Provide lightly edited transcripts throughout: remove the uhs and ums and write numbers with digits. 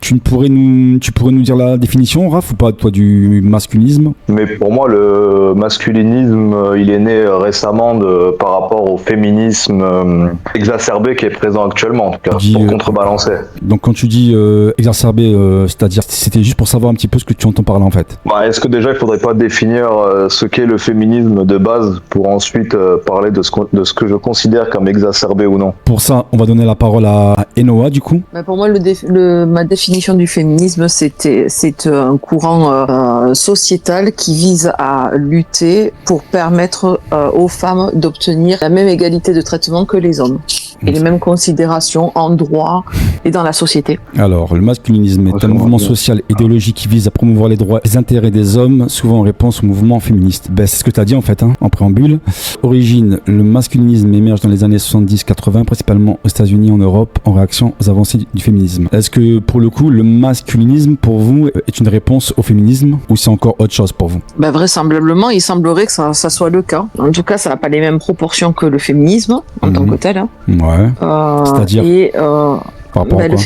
Tu pourrais nous dire la définition, Raph, ou pas, toi, du masculinisme? Mais pour moi, le masculinisme, il est né récemment par rapport au féminisme exacerbé qui est présent actuellement, en tout cas, pour contrebalancer. Donc quand tu dis exacerbé, c'est-à-dire, c'était juste pour savoir un petit peu ce que tu entends par là, en fait. Est-ce que déjà, il faudrait pas définir ce qu'est le féminisme de base pour ensuite parler de ce que je considère comme exacerbé ou non? Pour ça, on va donner la parole à Enoa, du coup. Pour moi, ma définition du féminisme, c'est un courant sociétal qui vise à lutter pour permettre aux femmes d'obtenir la même égalité de traitement que les hommes et les mêmes considérations en droit et dans la société. Alors, le masculinisme est un mouvement social idéologique qui vise à promouvoir les droits et les intérêts des hommes, souvent en réponse au mouvement féministe. C'est ce que tu as dit en fait, en préambule. Origine, le masculinisme émerge dans les années 70-80, principalement aux États-Unis et en Europe, en réaction aux avancées du féminisme. Est-ce que, pour le coup, le masculinisme, pour vous, est une réponse au féminisme ou c'est encore autre chose pour vous? Vraisemblablement, il semblerait que ça soit le cas. En tout cas, ça n'a pas les mêmes proportions que le féminisme en tant que tel. Ouais. C'est-à-dire le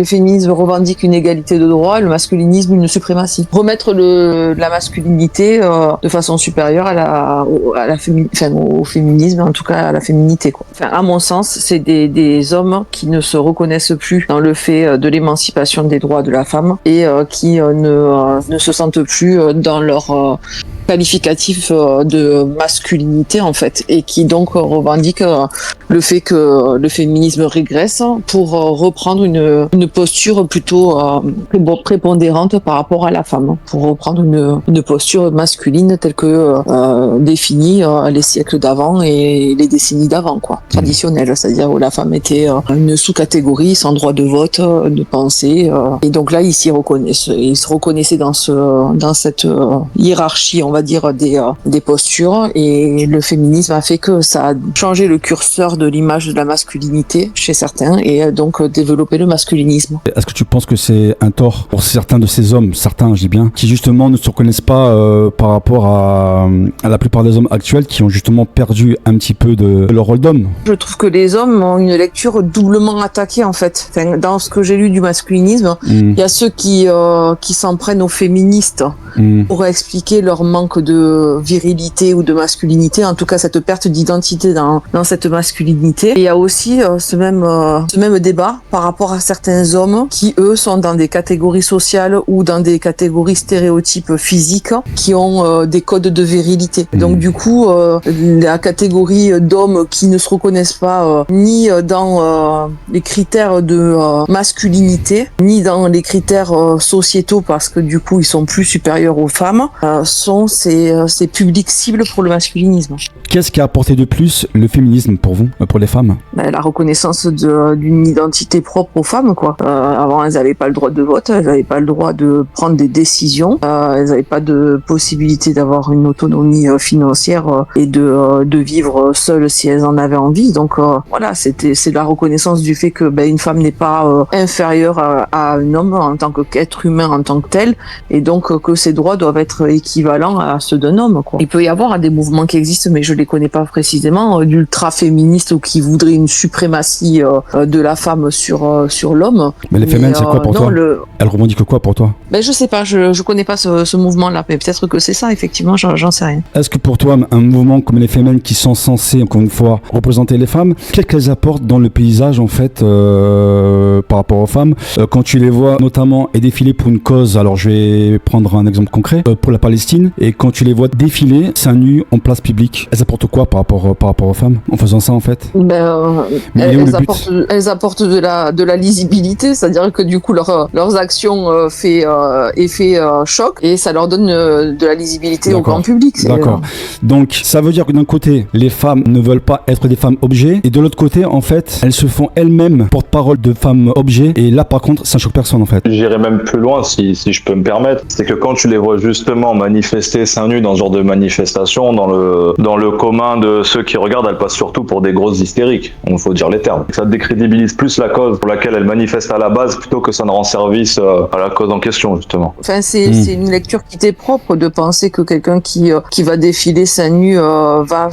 féminisme revendique une égalité de droit, le masculinisme une suprématie. Remettre la masculinité de façon supérieure au féminisme, en tout cas à la féminité, quoi. À mon sens, c'est des hommes qui ne se reconnaissent plus dans le fait de l'émancipation des droits de la femme et qui ne se sentent plus dans leur qualificatif de masculinité en fait, et qui donc revendique le fait que le féminisme régresse pour reprendre une posture plutôt prépondérante par rapport à la femme, pour reprendre une posture masculine telle que définie les siècles d'avant et les décennies d'avant, quoi, traditionnelle, c'est-à-dire où la femme était une sous-catégorie sans droit de vote, de pensée, et donc là ils se reconnaissaient dans cette hiérarchie, on va dire, des postures, et le féminisme a fait que ça a changé le curseur de l'image de la masculinité chez certains et donc développé le masculinisme. Est-ce que tu penses que c'est un tort pour certains de ces hommes, je dis bien, qui justement ne se reconnaissent pas par rapport à la plupart des hommes actuels qui ont justement perdu un petit peu de leur rôle d'homme? Je trouve que les hommes ont une lecture doublement attaquée en fait. Dans ce que j'ai lu du masculinisme, il y a ceux qui s'en prennent aux féministes pour expliquer leur manque de virilité ou de masculinité, en tout cas cette perte d'identité dans cette masculinité. Et il y a aussi ce même débat par rapport à certains hommes qui eux sont dans des catégories sociales ou dans des catégories stéréotypes physiques qui ont des codes de virilité. Donc du coup la catégorie d'hommes qui ne se reconnaissent pas ni dans les critères de masculinité ni dans les critères sociétaux, parce que du coup ils sont plus supérieurs aux femmes, sont ces publics cibles pour le masculinisme. Qu'est-ce qui a apporté de plus le féminisme pour vous, pour les femmes? La reconnaissance d'une identité propre aux femmes, quoi. Avant, elles n'avaient pas le droit de vote, elles n'avaient pas le droit de prendre des décisions, elles n'avaient pas de possibilité d'avoir une autonomie financière et de vivre seules si elles en avaient envie. Donc voilà, c'est la reconnaissance du fait que une femme n'est pas inférieure à un homme en tant qu'être humain en tant que tel, et donc que ses droits doivent être équivalents à ceux d'un homme, quoi. Il peut y avoir des mouvements qui existent, mais je les connais pas précisément, d'ultra-féministes ou qui voudraient une suprématie de la femme sur l'homme. Mais les féminines, c'est quoi pour toi? Elles revendiquent quoi pour toi? Je sais pas, je connais pas ce mouvement-là, mais peut-être que c'est ça, effectivement, j'en sais rien. Est-ce que pour toi, un mouvement comme les féminines qui sont censés, encore une fois, représenter les femmes, qu'est-ce qu'elles apportent dans le paysage, en fait, par rapport aux femmes, quand tu les vois notamment défiler pour une cause? Alors je vais prendre un exemple concret, pour la Palestine, et quand tu les vois défiler seins nus en place publique, elles apportent quoi par rapport aux femmes en faisant ça, en fait? Elles apportent de la lisibilité, c'est-à-dire que du coup leurs actions fait effet choc, et ça leur donne de la lisibilité au grand public. D'accord. Donc ça veut dire que d'un côté les femmes ne veulent pas être des femmes objets, et de l'autre côté en fait elles se font elles-mêmes porte-parole de femmes objets, et là par contre ça choque personne en fait. J'irais même plus loin si je peux me permettre, c'est que quand tu les vois justement manifester passer seins nus dans ce genre de manifestation, dans le commun de ceux qui regardent, elle passe surtout pour des grosses hystériques. Il faut dire les termes. Ça décrédibilise plus la cause pour laquelle elle manifeste à la base plutôt que ça ne rend service à la cause en question, justement. Enfin, c'est une lecture qui t'est propre de penser que quelqu'un qui va défiler seins nus va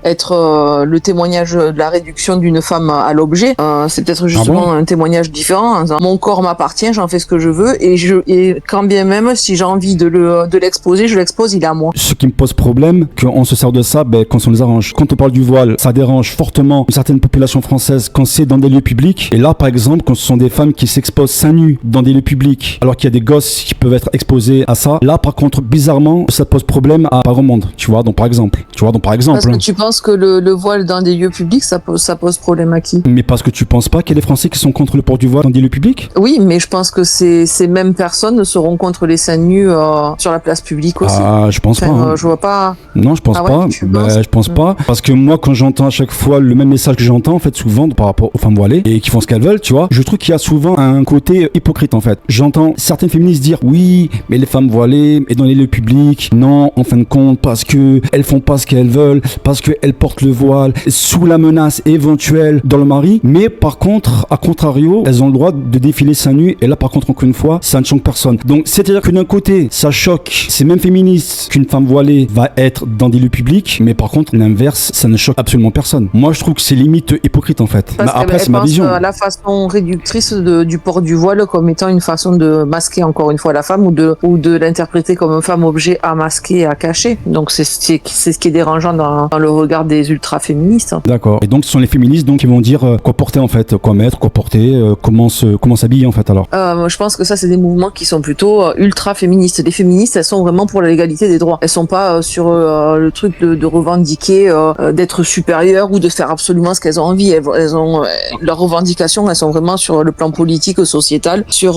être le témoignage de la réduction d'une femme à l'objet. C'est peut-être justement un témoignage différent. Mon corps m'appartient, j'en fais ce que je veux et quand bien même si j'ai envie de l'exposer, je l'expose, il est à moi. Ce qui me pose problème, qu'on se sert de ça quand ça nous arrange. Quand on parle du voile, ça dérange fortement une certaine population française quand c'est dans des lieux publics. Et là, par exemple, quand ce sont des femmes qui s'exposent seins nus dans des lieux publics, alors qu'il y a des gosses qui peuvent être exposés à ça, là, par contre, bizarrement, ça pose problème à pas grand monde. Tu vois, donc par exemple. Parce que tu penses que le voile dans des lieux publics, ça pose problème à qui? Mais parce que tu penses pas qu'il y a des Français qui sont contre le port du voile dans des lieux publics? Oui, mais je pense que ces mêmes personnes seront contre les seins nus sur la place publique aussi. Ah, je pense pas. Je vois pas. Non, je pense pas. Je pense pas. Parce que moi, quand j'entends à chaque fois le même message que j'entends, en fait, souvent par rapport aux femmes voilées et qui font ce qu'elles veulent, tu vois, je trouve qu'il y a souvent un côté hypocrite, en fait. J'entends certaines féministes dire oui, mais les femmes voilées et dans les lieux publics, non, en fin de compte, parce que elles font pas ce qu'elles veulent, parce qu'elles portent le voile sous la menace éventuelle dans le mari, mais par contre, à contrario, elles ont le droit de défiler seins nus et là, par contre, encore une fois, ça ne choque personne. Donc, c'est-à-dire que d'un côté, ça choque ces mêmes féministes qu'une femme voilée va être dans des lieux publics, mais par contre, l'inverse, ça ne choque absolument personne. Moi, je trouve que c'est limite hypocrite, en fait. Parce après, c'est ma vision. À la façon réductrice du port du voile comme étant une façon de masquer encore une fois la femme ou de l'interpréter comme une femme objet à masquer et à cacher. Donc, c'est ce qui est dérangeant dans le regard des ultra-féministes. D'accord. Et donc, ce sont les féministes qui vont dire quoi porter, en fait, quoi mettre, quoi porter, comment s'habiller, en fait, alors. Je pense que ça, c'est des mouvements qui sont plutôt ultra-féministes. Les féministes, elles sont vraiment pour l'égalité des droits. Elles sont pas sur le truc de revendiquer d'être supérieures ou de faire absolument ce qu'elles ont envie. Elles ont leurs revendications, elles sont vraiment sur le plan politique, sociétal, sur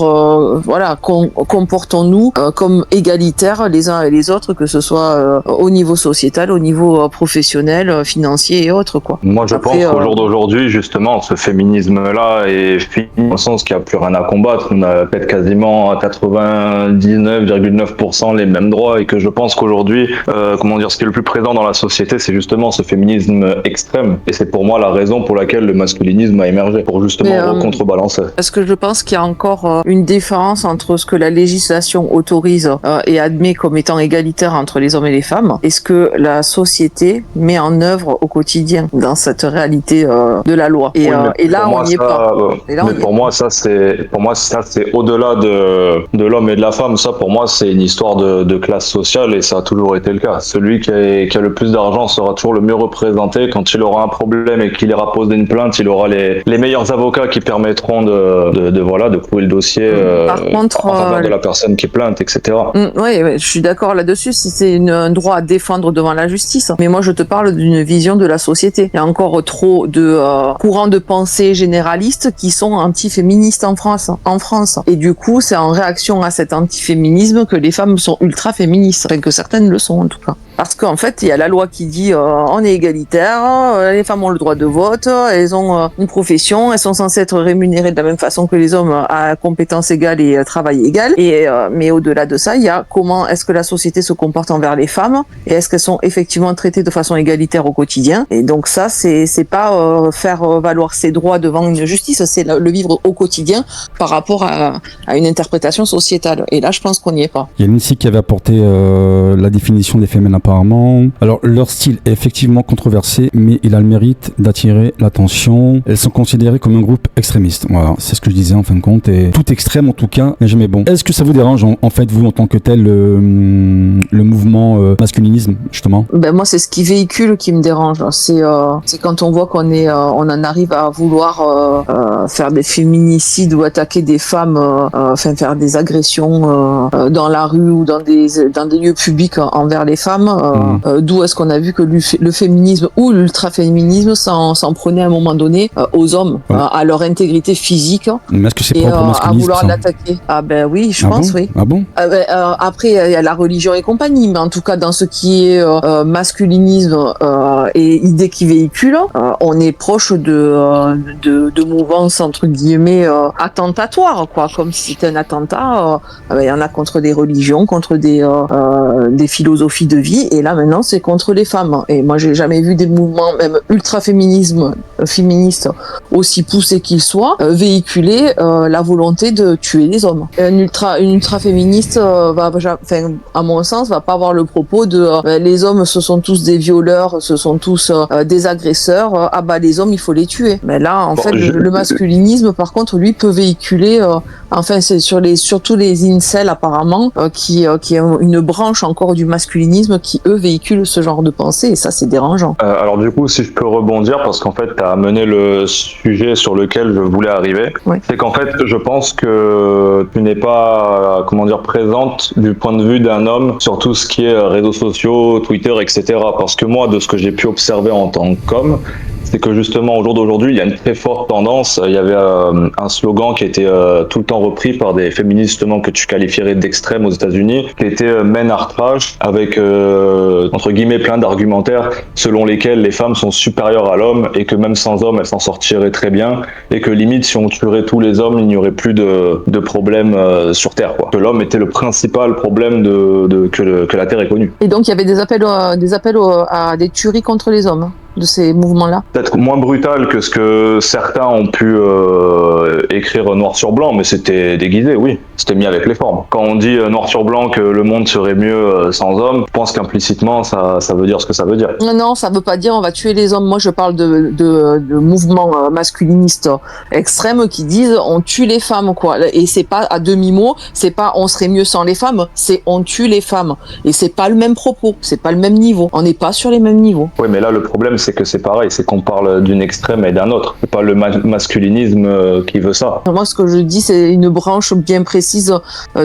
comportons-nous comme égalitaires les uns et les autres, que ce soit au niveau sociétal, au niveau professionnel, financier et autres, quoi. Moi, je pense qu'au jour d'aujourd'hui, justement, ce féminisme-là est fini dans le sens qu'il n'y a plus rien à combattre. On a peut-être quasiment à 99,9% les mêmes droits et que je pense qu'aujourd'hui, ce qui est le plus présent dans la société, c'est justement ce féminisme extrême. Et c'est pour moi la raison pour laquelle le masculinisme a émergé, pour justement contrebalancer. Parce que je pense qu'il y a encore une différence entre ce que la législation autorise et admet comme étant égalitaire entre les hommes et les femmes et ce que la société met en œuvre au quotidien dans cette réalité de la loi. Et là, on n'y est pas. Pour moi, ça c'est au-delà de l'homme et de la femme. Ça, pour moi, c'est une histoire de classe sociale et ça a toujours été le cas. Celui qui a le plus d'argent sera toujours le mieux représenté. Quand il aura un problème et qu'il ira poser une plainte, il aura les meilleurs avocats qui permettront de couler le dossier en faveur de la personne qui plainte, etc. Oui, je suis d'accord là-dessus. C'est un droit à défendre devant la justice. Mais moi, je te parle d'une vision de la société. Il y a encore trop de courants de pensée généralistes qui sont anti-féministes en France. Et du coup, c'est en réaction à cet antiféminisme que les femmes sont ultra-féministes. Enfin, que certaines le sont, en tout cas. Parce qu'en fait, il y a la loi qui dit on est égalitaire, les femmes ont le droit de vote, elles ont une profession, elles sont censées être rémunérées de la même façon que les hommes à compétences égales et travail égal. Mais au-delà de ça, il y a comment est-ce que la société se comporte envers les femmes et est-ce qu'elles sont effectivement traitées de façon égalitaire au quotidien. Et donc ça, c'est pas faire valoir ses droits devant une justice, c'est le vivre au quotidien par rapport à une interprétation sociétale. Et là, je pense qu'on n'y est pas. Il y a Lindsay qui avait apporté la définition des féminins apparemment. Alors, leur style est effectivement controversé, mais il a le mérite d'attirer l'attention. Elles sont considérées comme un groupe extrémiste. Voilà, c'est ce que je disais en fin de compte. Et tout extrême, en tout cas, n'est jamais bon. Est-ce que ça vous dérange, en fait, vous, en tant que tel, le mouvement masculinisme, justement? Moi, c'est ce qui véhicule qui me dérange. C'est quand on voit qu'on en arrive à vouloir faire des féminicides ou attaquer des femmes, faire des agressions dans la rue ou dans des lieux publics envers les femmes. D'où est-ce qu'on a vu que le féminisme ou l'ultraféminisme s'en prenait à un moment donné aux hommes, à leur intégrité physique. Mais est-ce que c'est et propre au masculinisme, à vouloir ça l'attaquer. Ah ben oui, je pense, oui. Ah bon? Après, il y a la religion et compagnie, mais en tout cas, dans ce qui est masculinisme et idées qui véhiculent, on est proche de mouvances, entre guillemets, attentatoires, quoi. Comme si c'était un attentat, il y en a contre des religions, contre des philosophies de vie, et là, maintenant, c'est contre les femmes. Et moi, j'ai jamais vu des mouvements, même féministes, aussi poussés qu'ils soient, véhiculer la volonté de tuer les hommes. Une ultra-féministe à mon sens, va pas avoir le propos de les hommes, ce sont tous des violeurs, ce sont tous des agresseurs, les hommes, il faut les tuer. Mais là, le masculinisme, par contre, lui, peut véhiculer, c'est surtout les incels, apparemment, qui est une branche encore du masculinisme qui, eux, véhiculent ce genre de pensée, et ça, c'est dérangeant. Alors du coup, si je peux rebondir, parce qu'en fait, tu as amené le sujet sur lequel je voulais arriver, c'est qu'en fait, je pense que tu n'es pas, présente du point de vue d'un homme sur tout ce qui est réseaux sociaux, Twitter, etc. Parce que moi, de ce que j'ai pu observer en tant qu'homme, c'est que justement au jour d'aujourd'hui, il y a une très forte tendance. Il y avait un slogan qui était tout le temps repris par des féministes justement que tu qualifierais d'extrême aux États-Unis, qui était Men Are Trash, avec entre guillemets plein d'argumentaires selon lesquels les femmes sont supérieures à l'homme et que même sans homme, elles s'en sortiraient très bien, et que limite si on tuerait tous les hommes, il n'y aurait plus de problème sur Terre, quoi. Que l'homme était le principal problème que la Terre ait connu. Et donc il y avait des appels à des tueries contre les hommes de ces mouvements-là. Peut-être moins brutal que ce que certains ont pu écrire noir sur blanc, mais c'était déguisé, oui. C'était mis avec les formes. Quand on dit noir sur blanc que le monde serait mieux sans hommes, je pense qu'implicitement, ça veut dire ce que ça veut dire. Non, ça veut pas dire on va tuer les hommes. Moi, je parle de mouvements masculinistes extrêmes qui disent on tue les femmes, quoi. Et c'est pas à demi-mot, c'est pas on serait mieux sans les femmes, c'est on tue les femmes. Et c'est pas le même propos, c'est pas le même niveau. On n'est pas sur les mêmes niveaux. Oui, mais là, le problème, c'est que c'est pareil, c'est qu'on parle d'une extrême et d'un autre. C'est pas le masculinisme qui veut ça. Moi, ce que je dis, c'est une branche bien précise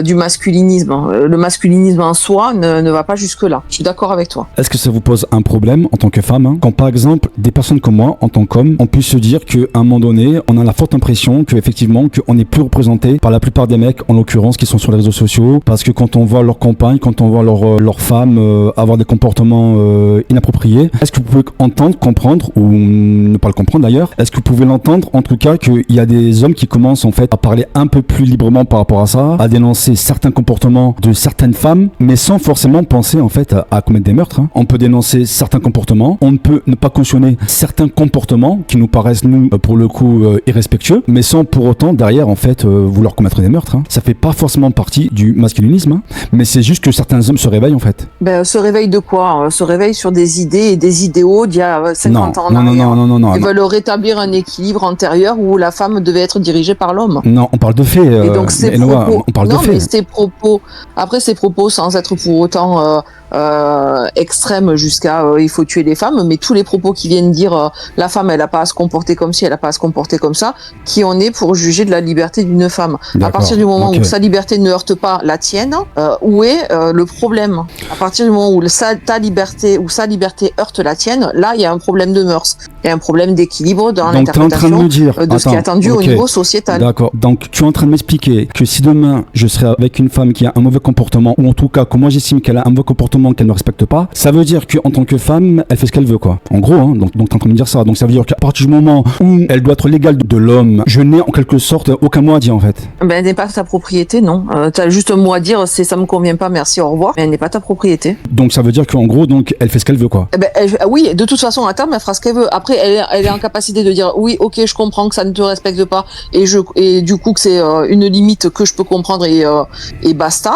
du masculinisme. Le masculinisme en soi ne va pas jusque-là. Je suis d'accord avec toi. Est-ce que ça vous pose un problème en tant que femme, quand par exemple, des personnes comme moi, en tant qu'homme, on puisse se dire qu'à un moment donné, on a la forte impression qu'effectivement, qu'on n'est plus représenté par la plupart des mecs, en l'occurrence, qui sont sur les réseaux sociaux, parce que quand on voit leurs compagnes, quand on voit leurs femmes avoir des comportements inappropriés, est-ce que vous pouvez entendre, comprendre, ou ne pas le comprendre d'ailleurs, est-ce que vous pouvez l'entendre, en tout cas, qu'il y a des hommes qui commencent en fait à parler un peu plus librement par rapport à ça, à dénoncer certains comportements de certaines femmes, mais sans forcément penser en fait à commettre des meurtres. On peut dénoncer certains comportements, on ne peut ne pas cautionner certains comportements qui nous paraissent, nous, pour le coup, irrespectueux, mais sans pour autant derrière en fait vouloir commettre des meurtres. Ça fait pas forcément partie du masculinisme, mais c'est juste que certains hommes se réveillent en fait. Se réveillent de quoi? Se réveillent sur des idées et des idéaux d'il y a 50 ans en arrière. Non. Ils veulent rétablir un équilibre antérieur où la femme devait être dirigée par l'homme. Non, on parle de faits. Et donc ces propos, on parle de faits. Mais ces propos, sans être pour autant extrêmes jusqu'à il faut tuer les femmes, mais tous les propos qui viennent dire la femme elle a pas à se comporter comme ci, elle a pas à se comporter comme ça, qui on est pour juger de la liberté d'une femme. À partir du moment où sa liberté ne heurte pas la tienne, où est le problème? À partir du moment où ta liberté ou sa liberté heurte la tienne, là il y a un problème de mœurs, il y a un problème d'équilibre dans l'interprétation de ce qui est attendu au niveau sociétal. D'accord. Donc tu es en train de m'expliquer que si demain je serais avec une femme qui a un mauvais comportement, ou en tout cas que moi j'estime qu'elle a un mauvais comportement qu'elle ne respecte pas, ça veut dire qu'en tant que femme, elle fait ce qu'elle veut, quoi. En gros, donc tu es en train de me dire ça. Donc ça veut dire qu'à partir du moment où elle doit être l'égale de l'homme, je n'ai en quelque sorte aucun mot à dire en fait. Elle n'est pas ta propriété, non. Tu as juste un mot à dire, c'est ça me convient pas, merci, au revoir. Mais elle n'est pas ta propriété. Donc ça veut dire qu'en gros, donc elle fait ce qu'elle veut, quoi. Oui, de toute façon, à terme, elle fera ce qu'elle veut. Après, elle est en capacité de dire oui, ok, je comprends que ça ne te respecte pas, et du coup que c'est une limite que je peux comprendre et basta.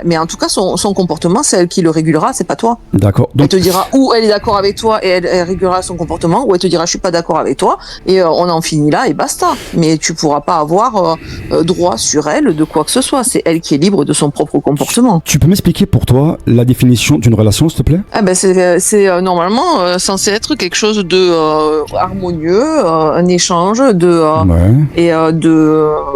Mais en tout cas, son comportement, c'est elle qui le régulera, c'est pas toi. D'accord. Donc... Elle te dira ou elle est d'accord avec toi et elle régulera son comportement, ou elle te dira je suis pas d'accord avec toi et on en finit là et basta. Mais tu pourras pas avoir droit sur elle de quoi que ce soit. C'est elle qui est libre de son propre comportement. Tu peux m'expliquer pour toi la définition d'une relation, s'il te plaît? C'est normalement censé être quelque chose de harmonieux, un échange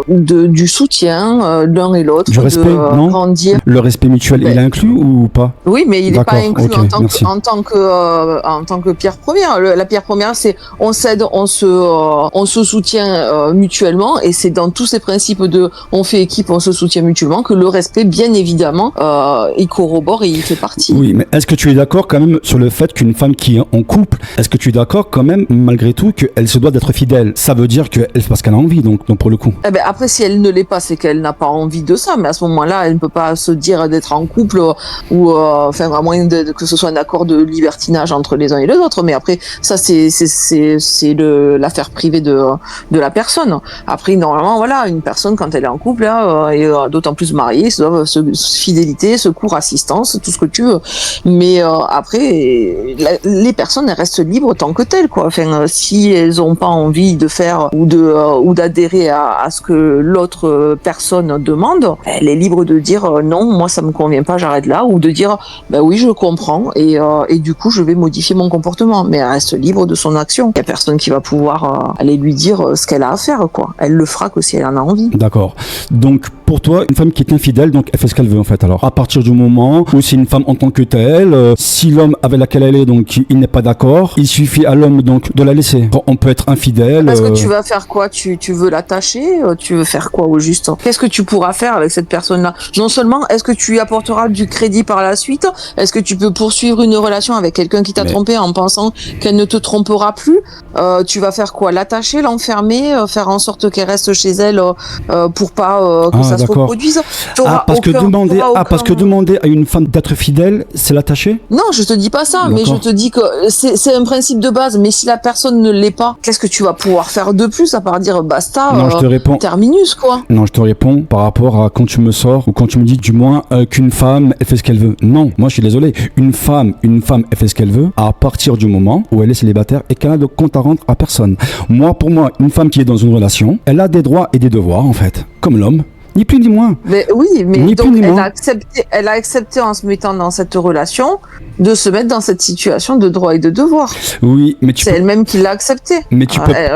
du soutien l'un et l'autre, du respect, non? grandir. Le respect mutuel, il est inclus ou pas? Oui, mais il n'est pas inclus okay, en tant que pierre première. La pierre première, c'est on s'aide, on se soutient mutuellement, et c'est dans tous ces principes de on fait équipe, on se soutient mutuellement que le respect, bien évidemment, il corrobore et il fait partie. Oui, mais est-ce que tu es d'accord quand même sur le fait qu'une femme qui est en couple, est-ce que tu es d'accord quand même malgré tout qu'elle se doit d'être fidèle? Ça veut dire qu'elle fait parce qu'elle a envie, donc pour le coup. Eh ben après, si elle ne l'est pas, c'est qu'elle n'a pas envie de ça, mais à ce moment-là, elle ne peut pas se dire d'être en couple ou enfin à moins que ce soit un accord de libertinage entre les uns et les autres. Mais après, ça c'est l'affaire privée de la personne. Après, normalement, voilà, une personne quand elle est en couple là, et d'autant plus mariée, ça doit fidélité, secours, assistance, tout ce que tu veux. Mais après, les personnes, elles restent libres tant que telles, quoi. Enfin, si elles ont pas envie de faire ou d'adhérer à ce que l'autre personne demande, elle est libre de dire non, moi ça me convient pas, j'arrête là, ou de dire bah oui, je comprends, et du coup je vais modifier mon comportement. Mais elle reste libre de son action. Il y a personne qui va pouvoir aller lui dire ce qu'elle a à faire, quoi. Elle le fera que si elle en a envie. D'accord. Donc pour toi, une femme qui est infidèle, donc elle fait ce qu'elle veut en fait. Alors à partir du moment où c'est une femme en tant que telle, si l'homme avec laquelle elle est, donc il n'est pas d'accord, il suffit à l'homme donc de la laisser. On peut être infidèle. Parce que tu vas faire quoi? Tu veux l'attacher? Tu veux faire quoi au juste? Qu'est-ce que tu pourras faire avec cette personne-là? Non seulement est-ce que tu lui apporteras du crédit par la suite, est-ce que tu peux poursuivre une relation avec quelqu'un qui t'a trompé en pensant qu'elle ne te trompera plus? Tu vas faire quoi? L'attacher, l'enfermer, faire en sorte qu'elle reste chez elle pour pas que ça se reproduise? Parce que demander à une femme d'être fidèle, c'est l'attacher? Non, je te dis pas ça, mais je te dis que c'est un principe de base. Mais si la personne ne l'est pas, qu'est-ce que tu vas pouvoir faire de plus à part dire basta? Non, je te réponds. Terminus, quoi. Non, je te réponds par rapport à quand tu me sors ou quand tu me dis du moins qu'une femme elle fait ce qu'elle veut. Non, moi je suis désolé. Une femme elle fait ce qu'elle veut à partir du moment où elle est célibataire et qu'elle a de compte à rendre à personne. Pour moi, une femme qui est dans une relation, elle a des droits et des devoirs en fait, comme l'homme. Ni plus ni moins. Mais oui, mais donc elle a accepté en se mettant dans cette relation de se mettre dans cette situation de droit et de devoir. Oui, mais c'est elle-même qui l'a accepté. Mais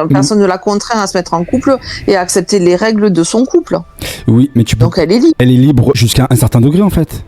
personne ne l'a contraint à se mettre en couple et à accepter les règles de son couple. Oui, mais donc elle est libre. Elle est libre jusqu'à un certain degré en fait.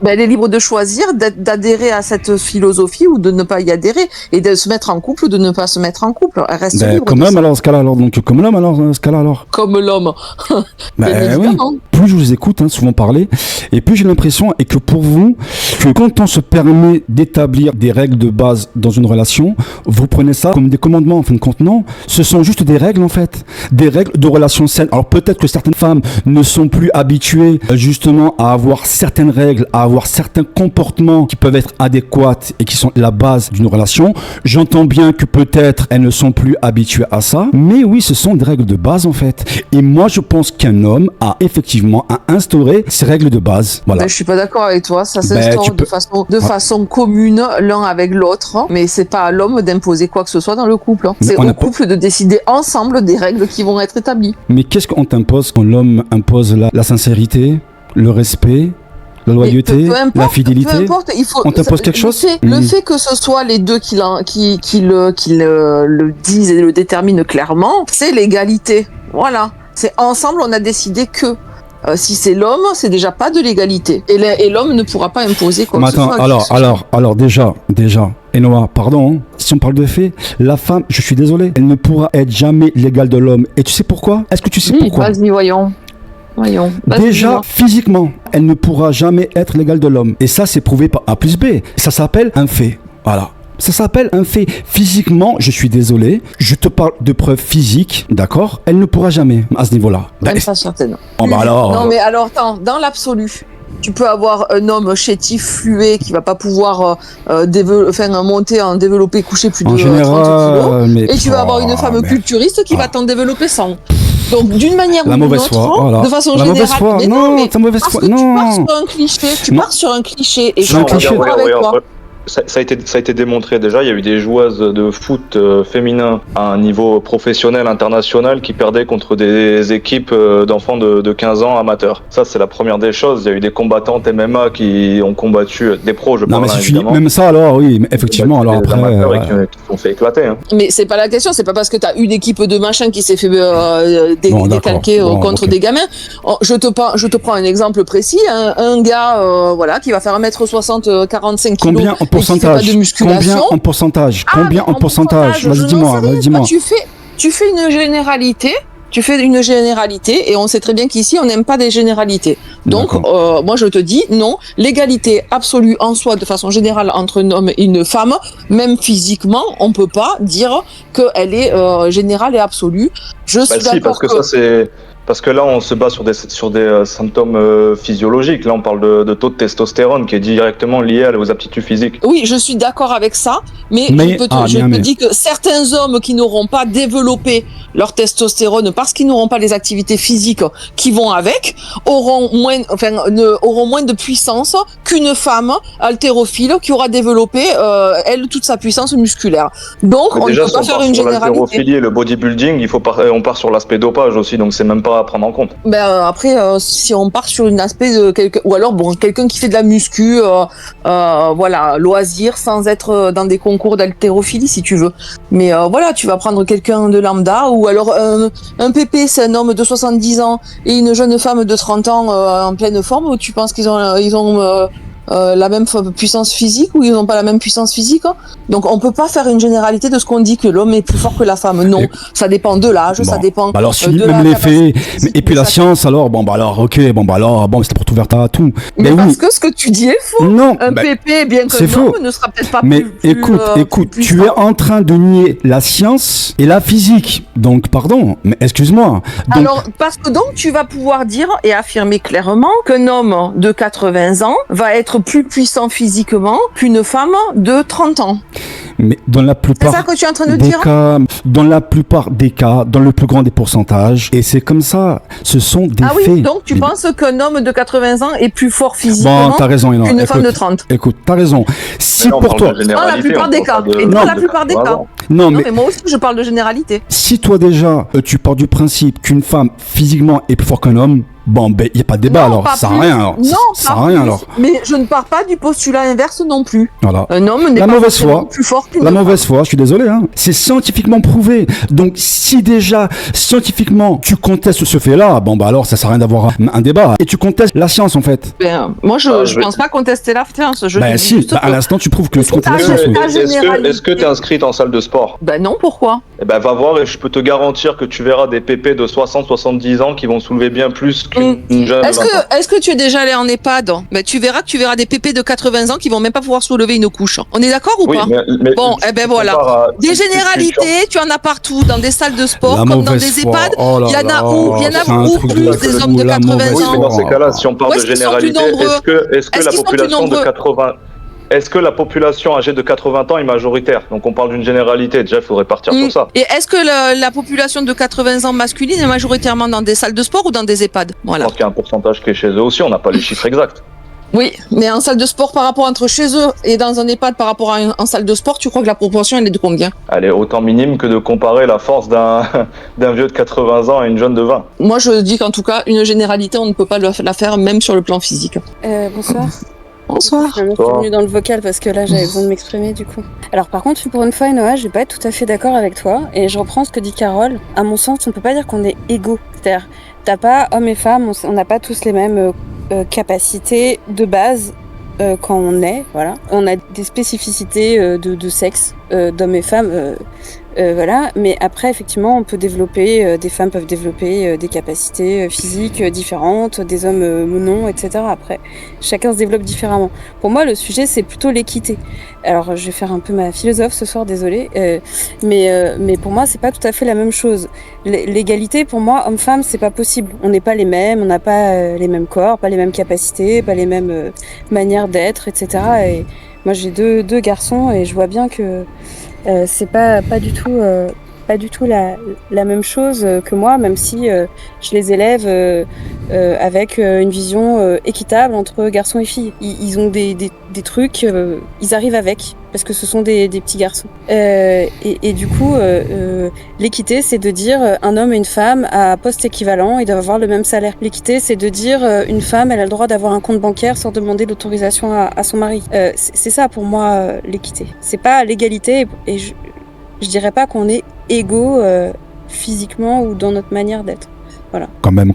Elle est libre de choisir d'adhérer à cette philosophie ou de ne pas y adhérer, et de se mettre en couple ou de ne pas se mettre en couple. Elle reste libre. Comme l'homme alors, dans ce cas-là alors. Donc comme l'homme alors, dans ce cas-là alors. Comme l'homme. Oui. Plus je vous écoute souvent parler, et plus j'ai l'impression, et que pour vous, que quand on se permet d'établir des règles de base dans une relation, vous prenez ça comme des commandements en fin de compte. Non, ce sont juste des règles en fait, des règles de relations saines. Alors peut-être que certaines femmes ne sont plus habituées justement à avoir certaines règles, à avoir certains comportements qui peuvent être adéquats et qui sont la base d'une relation. J'entends bien que peut-être elles ne sont plus habituées à ça, mais oui, ce sont des règles de base en fait. Et moi, je pense qu'un homme a effectivement à instaurer ces règles de base. Voilà. Je suis pas d'accord avec toi. Ça s'instaure de façon commune l'un avec l'autre, mais c'est pas à l'homme d'imposer quoi que ce soit dans le couple. C'est au couple de décider ensemble des règles qui vont être établies. Mais qu'est-ce qu'on t'impose quand l'homme impose la sincérité, le respect, la loyauté, la fidélité? Peu importe, on t'impose quelque chose? Le fait que ce soit les deux qui le disent et le déterminent clairement, c'est l'égalité. Voilà. C'est ensemble, on a décidé que. Si c'est l'homme, c'est déjà pas de l'égalité. Et l'homme ne pourra pas imposer quoi que ce soit. Alors déjà, Enoa, pardon, si on parle de fait, la femme, je suis désolé, elle ne pourra être jamais l'égale de l'homme. Et tu sais pourquoi? Est-ce que tu sais pourquoi? Vas-y, voyons. Déjà, physiquement, elle ne pourra jamais être l'égale de l'homme. Et ça, c'est prouvé par A plus B. Ça s'appelle un fait. Voilà. Ça s'appelle un fait. Physiquement, je suis désolé, je te parle de preuves physiques, d'accord? Elle ne pourra jamais à ce niveau-là. Même pas certaine. Alors... Non, mais alors, attends, dans l'absolu, tu peux avoir un homme chétif, fluet, qui va pas pouvoir monter en développé couché plus de 30 kilos. Et tu vas avoir une femme culturiste qui va t'en développer 100. Donc, d'une manière ou d'une autre, de façon générale, tu pars sur un cliché, et je suis d'accord avec toi. ça a été démontré déjà. Il y a eu des joueuses de foot féminin à un niveau professionnel, international, qui perdaient contre des équipes d'enfants de 15 ans amateurs. Ça, c'est la première des choses. Il y a eu des combattantes MMA qui ont combattu des pros, je parle, évidemment. Même ça, alors, oui, mais effectivement, alors après... qui se sont fait éclater. Hein. Mais c'est pas la question, c'est pas parce que t'as une équipe de machin qui s'est fait décalquer contre des gamins. Je te prends un exemple précis, un gars voilà, qui va faire 1m60, 45 kg. Combien en pourcentage? Combien en pourcentage? Combien en pourcentage? Vas-y, dis-moi. Tu fais une généralité. Tu fais une généralité et on sait très bien qu'ici on n'aime pas des généralités. Donc moi je te dis non, l'égalité absolue en soi de façon générale entre un homme et une femme, même physiquement, on peut pas dire qu'elle est générale et absolue. Je suis d'accord parce que là, on se base sur des symptômes physiologiques. Là, on parle de taux de testostérone qui est directement lié aux aptitudes physiques. Oui, je suis d'accord avec ça, mais je te dis que certains hommes qui n'auront pas développé leur testostérone parce qu'ils n'auront pas les activités physiques qui vont avec, auront moins de puissance qu'une femme haltérophile qui aura développé, elle, toute sa puissance musculaire. Donc, on ne peut pas faire une généralité. L'haltérophilie et le bodybuilding, on part sur l'aspect dopage aussi, donc c'est même pas à prendre en compte. Après, si on part sur un aspect de quelqu'un, ou alors quelqu'un qui fait de la muscu, voilà, loisir, sans être dans des concours d'haltérophilie si tu veux. Mais voilà, tu vas prendre quelqu'un de lambda, ou alors un pépé, c'est un homme de 70 ans et une jeune femme de 30 ans en pleine forme, ou tu penses qu'ils ont la même puissance physique ou ils n'ont pas la même puissance physique, hein. Donc on peut pas faire une généralité de ce qu'on dit que l'homme est plus fort que la femme. Non, ça dépend de l'âge, ça dépend alors si même les faits et puis la science alors c'était pour tout ouvert à tout. Mais parce que ce que tu dis est faux. Non, un pépé bien que non ne sera peut-être pas mais plus écoute, tu es en train de nier la science et la physique. Donc pardon, mais excuse-moi. Alors parce que donc tu vas pouvoir dire et affirmer clairement qu'un homme de 80 ans va être plus puissant physiquement qu'une femme de 30 ans. Mais dans la plupart c'est ça que tu es en train de des dire cas, dans la plupart des cas, dans le plus grand des pourcentages, et c'est comme ça, ce sont des faits. Oui, donc tu penses qu'un homme de 80 ans est plus fort physiquement qu'une femme de 30. Écoute, t'as raison. Si pour toi... Dans la plupart des cas. Et dans la plupart des cas. Non, mais moi aussi je parle de généralité. Si toi déjà, tu pars du principe qu'une femme physiquement est plus fort qu'un homme, bon, ben, il n'y a pas de débat, alors. Ça sert à rien, alors. Non, ça sert à rien, alors. Mais je ne pars pas du postulat inverse non plus. Voilà. Un homme n'est pas forcément plus fort qu'une femme. La mauvaise foi, je suis désolé, hein. C'est scientifiquement prouvé. Donc, si déjà, scientifiquement, tu contestes ce fait-là, bon, bah, alors, ça sert à rien d'avoir un débat. Et tu contestes la science, en fait. Ben, moi, je pense pas contester la science. À l'instant, tu prouves que tu contestes la science. Est-ce que tu es inscrite en salle de sport? Ben non, pourquoi? Eh ben, va voir et je peux te garantir que tu verras des pépés de 60-70 ans qui vont soulever bien plus qu'une jeune. Est-ce que tu es déjà allé en EHPAD? Ben, tu verras des pépés de 80 ans qui vont même pas pouvoir soulever une couche. On est d'accord ou pas? Mais bon, voilà. Des généralités, tu en as partout, dans des salles de sport, comme dans des EHPAD. Il y en a où plus des hommes de 80 ans. Oui, mais dans ces cas-là, si on parle de généralité, est-ce que la population de 80... Est-ce que la population âgée de 80 ans est majoritaire? Donc on parle d'une généralité, déjà il faudrait partir sur ça. Et est-ce que la population de 80 ans masculine est majoritairement dans des salles de sport ou dans des EHPAD? Voilà. Je pense qu'il y a un pourcentage qui est chez eux aussi, on n'a pas les chiffres exacts. Oui, mais en salle de sport par rapport entre chez eux et dans un EHPAD par rapport à en salle de sport, tu crois que la proportion elle est de combien? Elle est autant minime que de comparer la force d'un vieux de 80 ans à une jeune de 20. Moi je dis qu'en tout cas, une généralité, on ne peut pas la faire même sur le plan physique. Bonsoir. Bonsoir. Je suis venue dans le vocal parce que là j'avais besoin de m'exprimer du coup. Alors par contre, pour une fois, Noah, je vais pas être tout à fait d'accord avec toi et je reprends ce que dit Carole. À mon sens, on peut pas dire qu'on est égaux. C'est-à-dire, t'as pas hommes et femmes, on n'a pas tous les mêmes capacités de base quand on est, voilà. On a des spécificités de sexe, d'hommes et femmes. Voilà, mais après effectivement on peut développer, des femmes peuvent développer des capacités physiques différentes, des hommes non, etc. Après, chacun se développe différemment. Pour moi le sujet c'est plutôt l'équité. Alors je vais faire un peu ma philosophe ce soir, désolée, mais pour moi c'est pas tout à fait la même chose. L'égalité pour moi homme-femme c'est pas possible. On n'est pas les mêmes, on n'a pas les mêmes corps, pas les mêmes capacités, pas les mêmes manières d'être, etc. Et moi j'ai deux garçons et je vois bien que c'est pas du tout pas du tout la même chose que moi, même si je les élève avec une vision équitable entre garçons et filles. Ils ont des trucs, ils arrivent avec, parce que ce sont des petits garçons. Et du coup, l'équité, c'est de dire un homme et une femme à poste équivalent, ils doivent avoir le même salaire. L'équité, c'est de dire une femme, elle a le droit d'avoir un compte bancaire sans demander l'autorisation à son mari. C'est ça pour moi l'équité. C'est pas l'égalité, et je dirais pas qu'on est égaux physiquement ou dans notre manière d'être. Voilà. Quand même.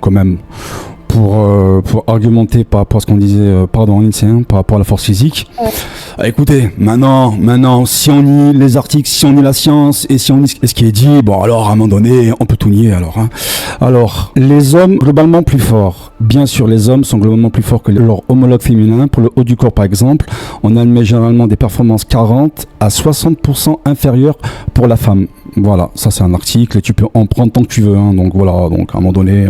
Pour argumenter par rapport à ce qu'on disait, pardon, lycéen, par rapport à la force physique. Ouais. Écoutez, maintenant, si on nie les articles, si on nie la science et si on nie ce qui est dit, bon, alors à un moment donné, on peut tout nier alors. Hein. Alors, les hommes globalement plus forts. Bien sûr, les hommes sont globalement plus forts que leurs homologues féminins. Pour le haut du corps, par exemple, on admet généralement des performances 40 à 60% inférieures pour la femme. Voilà, ça c'est un article et tu peux en prendre tant que tu veux. Hein, donc voilà, donc à un moment donné,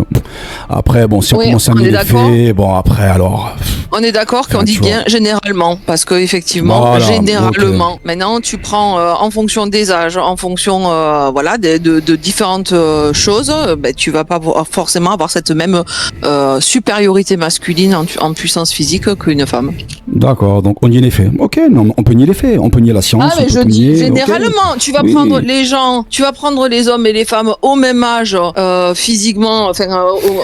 après, bon, si on commence à nier les faits, bon, après alors. On est d'accord qu'on dit bien généralement, parce que effectivement, voilà, généralement. Okay. Maintenant, tu prends en fonction des âges, en fonction, voilà, de différentes choses, ben, tu vas pas forcément avoir cette même supériorité masculine en puissance physique qu'une femme. D'accord, donc on nie les faits. Ok, non, on peut nier les faits, on peut nier la science. Ah, mais je dis généralement, tu vas prendre les gens, tu vas prendre les hommes et les femmes au même âge, physiquement, enfin,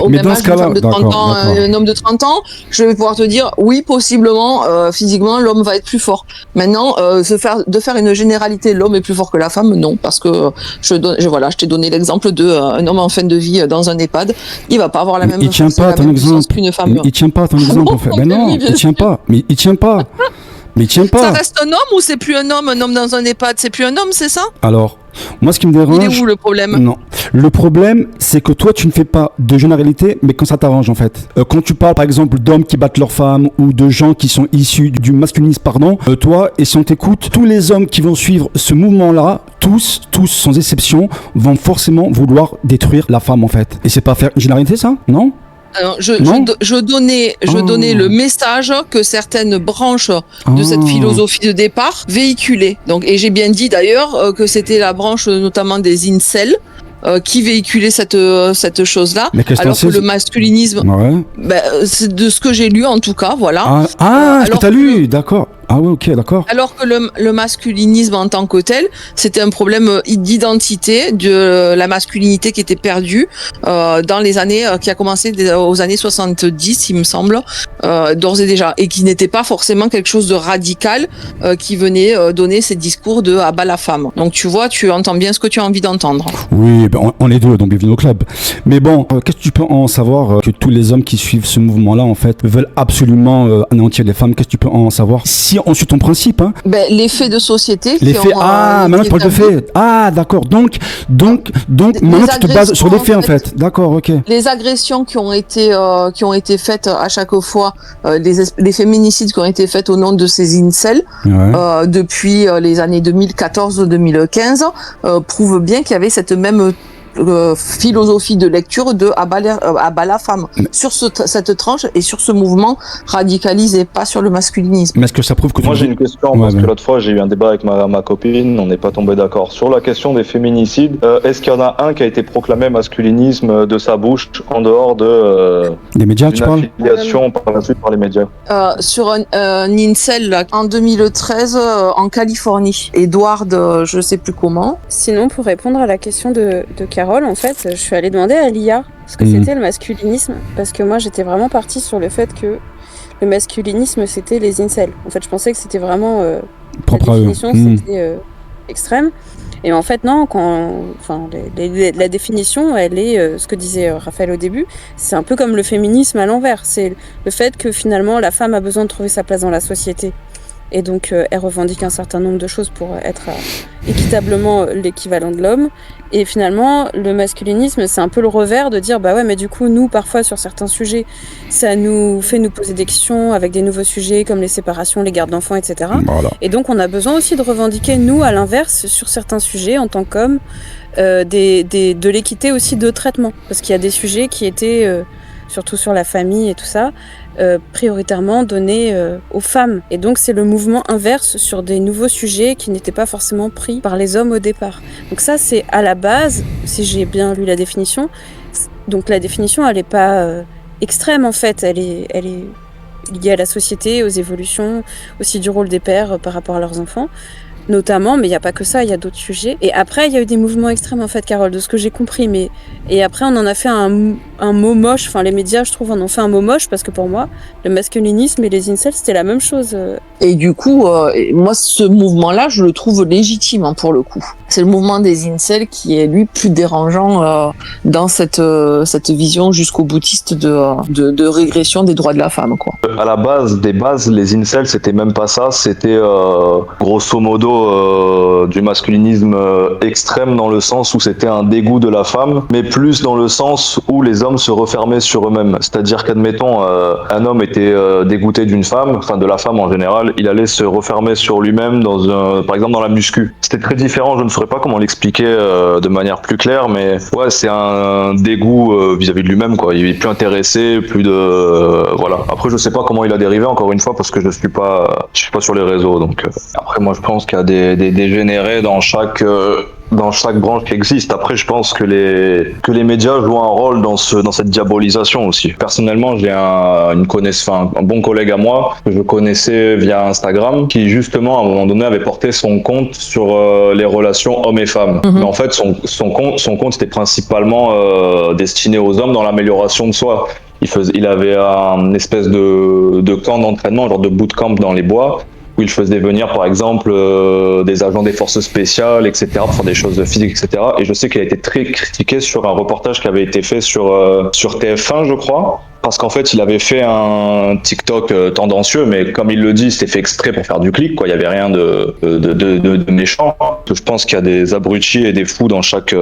au même âge, une femme de 30 ans, un homme de 30 ans, je vais pouvoir te dire, oui, possiblement, physiquement, l'homme va être plus fort. Maintenant, de faire une généralité, l'homme est plus fort que la femme, non, parce que je t'ai donné l'exemple d'un homme en fin de vie dans un EHPAD, il va pas avoir la même puissance qu'une femme. Il tient pas ton exemple, en fait. Ben non, il tient pas. Mais il tient pas. Ça reste un homme ou c'est plus un homme dans un EHPAD, c'est plus un homme, c'est ça? Alors, moi, ce qui me dérange... Il est où le problème? Non. Le problème, c'est que toi, tu ne fais pas de généralité, mais quand ça t'arrange, en fait. Quand tu parles, par exemple, d'hommes qui battent leurs femmes ou de gens qui sont issus du masculinisme, toi, et si on t'écoute, tous les hommes qui vont suivre ce mouvement-là, tous, sans exception, vont forcément vouloir détruire la femme, en fait. Et c'est pas faire une généralité, ça? Non? Alors, je donnais le message que certaines branches de cette philosophie de départ véhiculaient. Donc, et j'ai bien dit d'ailleurs que c'était la branche notamment des incels qui véhiculait cette chose-là, alors que le masculinisme, c'est de ce que j'ai lu en tout cas, voilà. Ce que t'as lu, d'accord. Ah oui, ok, d'accord. Alors que le masculinisme en tant que tel, c'était un problème d'identité, de la masculinité qui était perdue dans les années, qui a commencé aux années 70, il me semble, d'ores et déjà, et qui n'était pas forcément quelque chose de radical qui venait donner ces discours de « à bas la femme ». Donc tu vois, tu entends bien ce que tu as envie d'entendre. Oui, ben on est deux, donc bienvenue au club. Mais bon, qu'est-ce que tu peux en savoir que tous les hommes qui suivent ce mouvement-là, en fait, veulent absolument anéantir les femmes? Qu'est-ce que tu peux en savoir? Si on suit ton principe, hein. Ben, les faits de société. Les faits. Maintenant tu parles de faits. Ah, d'accord. Donc, maintenant tu te bases sur les faits, en fait. D'accord, ok. Les agressions qui ont été faites à chaque fois, les féminicides qui ont été faits au nom de ces incels, depuis les années 2014-2015, prouvent bien qu'il y avait cette même philosophie de lecture de à bas la femme sur cette tranche et sur ce mouvement radicalisé, pas sur le masculinisme. Mais est-ce que ça prouve que moi j'ai une question parce que l'autre fois j'ai eu un débat avec ma copine, on n'est pas tombé d'accord sur la question des féminicides. Est-ce qu'il y en a un qui a été proclamé masculinisme de sa bouche en dehors de des médias, tu parles? Affiliation par la suite par les médias. Sur un incel là, en 2013 en Californie. Edward, je sais plus comment. Sinon, pour répondre à la question de en fait, je suis allée demander à l'IA ce que c'était le masculinisme, parce que moi j'étais vraiment partie sur le fait que le masculinisme c'était les incels. En fait, je pensais que c'était vraiment propre la définition, c'était extrême. Et en fait, non, la définition, elle est ce que disait Raphaël au début, c'est un peu comme le féminisme à l'envers. C'est le fait que finalement la femme a besoin de trouver sa place dans la société. Et donc, elle revendique un certain nombre de choses pour être équitablement l'équivalent de l'homme. Et finalement, le masculinisme, c'est un peu le revers de dire, bah ouais, mais du coup, nous, parfois, sur certains sujets, ça nous fait nous poser des questions avec des nouveaux sujets comme les séparations, les gardes d'enfants, etc. Voilà. Et donc, on a besoin aussi de revendiquer, nous, à l'inverse, sur certains sujets, en tant qu'hommes, de l'équité aussi de traitement. Parce qu'il y a des sujets qui étaient... surtout sur la famille et tout ça, prioritairement donné aux femmes. Et donc c'est le mouvement inverse sur des nouveaux sujets qui n'étaient pas forcément pris par les hommes au départ. Donc ça c'est à la base, si j'ai bien lu la définition, donc la définition elle n'est pas extrême en fait, elle est liée à la société, aux évolutions, aussi du rôle des pères par rapport à leurs enfants. Notamment, mais il n'y a pas que ça, il y a d'autres sujets. Et après, il y a eu des mouvements extrêmes, en fait, Carole, de ce que j'ai compris. Et après, on en a fait un mot moche. Enfin, les médias, je trouve, en ont fait un mot moche parce que pour moi, le masculinisme et les incels, c'était la même chose. Et du coup, moi, ce mouvement-là, je le trouve légitime, pour le coup. C'est le mouvement des incels qui est, lui, plus dérangeant dans cette vision jusqu'au boutiste de régression des droits de la femme, quoi. À la base, les incels, c'était même pas ça. C'était grosso modo du masculinisme extrême dans le sens où c'était un dégoût de la femme, mais plus dans le sens où les hommes se refermaient sur eux-mêmes. C'est-à-dire qu'admettons, un homme était dégoûté d'une femme, enfin de la femme en général, il allait se refermer sur lui-même par exemple dans la muscu. C'était très différent, je ne saurais pas comment l'expliquer de manière plus claire, mais ouais, c'est un dégoût vis-à-vis de lui-même, quoi. Il est plus intéressé, plus de voilà. Après, je sais pas comment il a dérivé, encore une fois, parce que je suis pas sur les réseaux, donc après moi je pense qu'il y a des dégénérés dans chaque branche qui existe. Après, je pense que les médias jouent un rôle dans cette diabolisation aussi. Personnellement, j'ai un bon collègue à moi que je connaissais via Instagram qui justement à un moment donné avait porté son compte sur les relations hommes et femmes. Mais en fait, son compte était principalement destiné aux hommes dans l'amélioration de soi. Il avait un espèce de camp d'entraînement, genre de bootcamp dans les bois, où il faisait venir par exemple des agents des forces spéciales, etc., pour faire des choses physiques, etc. Et je sais qu'il a été très critiqué sur un reportage qui avait été fait sur TF1, je crois, parce qu'en fait il avait fait un TikTok tendancieux, mais comme il le dit, c'était fait exprès pour faire du clic, quoi. Il y avait rien de méchant. Je pense qu'il y a des abrutis et des fous dans chaque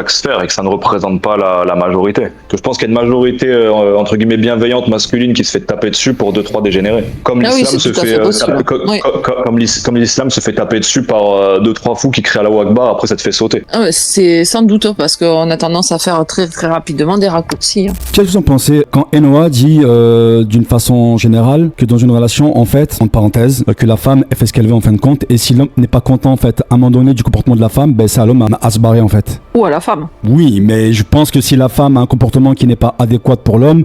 sphère et que ça ne représente pas la majorité. Que je pense qu'il y a une majorité entre guillemets bienveillante masculine qui se fait taper dessus pour 2-3 dégénérés. Comme l'islam se fait comme l'islam se fait taper dessus par 2-3 fous qui crient Allahu Akbar, après ça te fait sauter. Ah ouais, c'est sans doute parce qu'on a tendance à faire très très rapidement des raccourcis. Qu'est-ce que vous en pensez quand Enoa dit d'une façon générale que dans une relation, en fait, en parenthèse, que la femme elle fait ce qu'elle veut en fin de compte, et si l'homme n'est pas content en fait à un moment donné du comportement de la femme, ben c'est à l'homme à se barrer en fait. Ou à la femme. Oui, mais je pense que si la femme a un comportement qui n'est pas adéquat pour l'homme,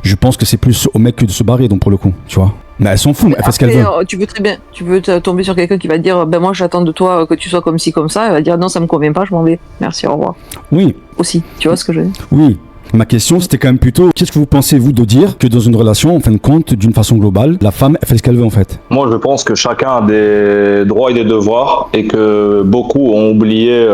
je pense que c'est plus au mec que de se barrer, donc pour le coup, tu vois. Mais elles s'en fout, elle fait ce qu'elle veut. Tu peux tomber sur quelqu'un qui va te dire, ben moi j'attends de toi que tu sois comme ci comme ça, elle va dire non ça me convient pas, je m'en vais, merci, au revoir. Oui. Aussi, tu vois ce que je veux dire? Oui. Ma question, c'était quand même plutôt, qu'est-ce que vous pensez, vous, de dire que dans une relation, en fin de compte, d'une façon globale, la femme, elle fait ce qu'elle veut, en fait? Moi, je pense que chacun a des droits et des devoirs et que beaucoup ont oublié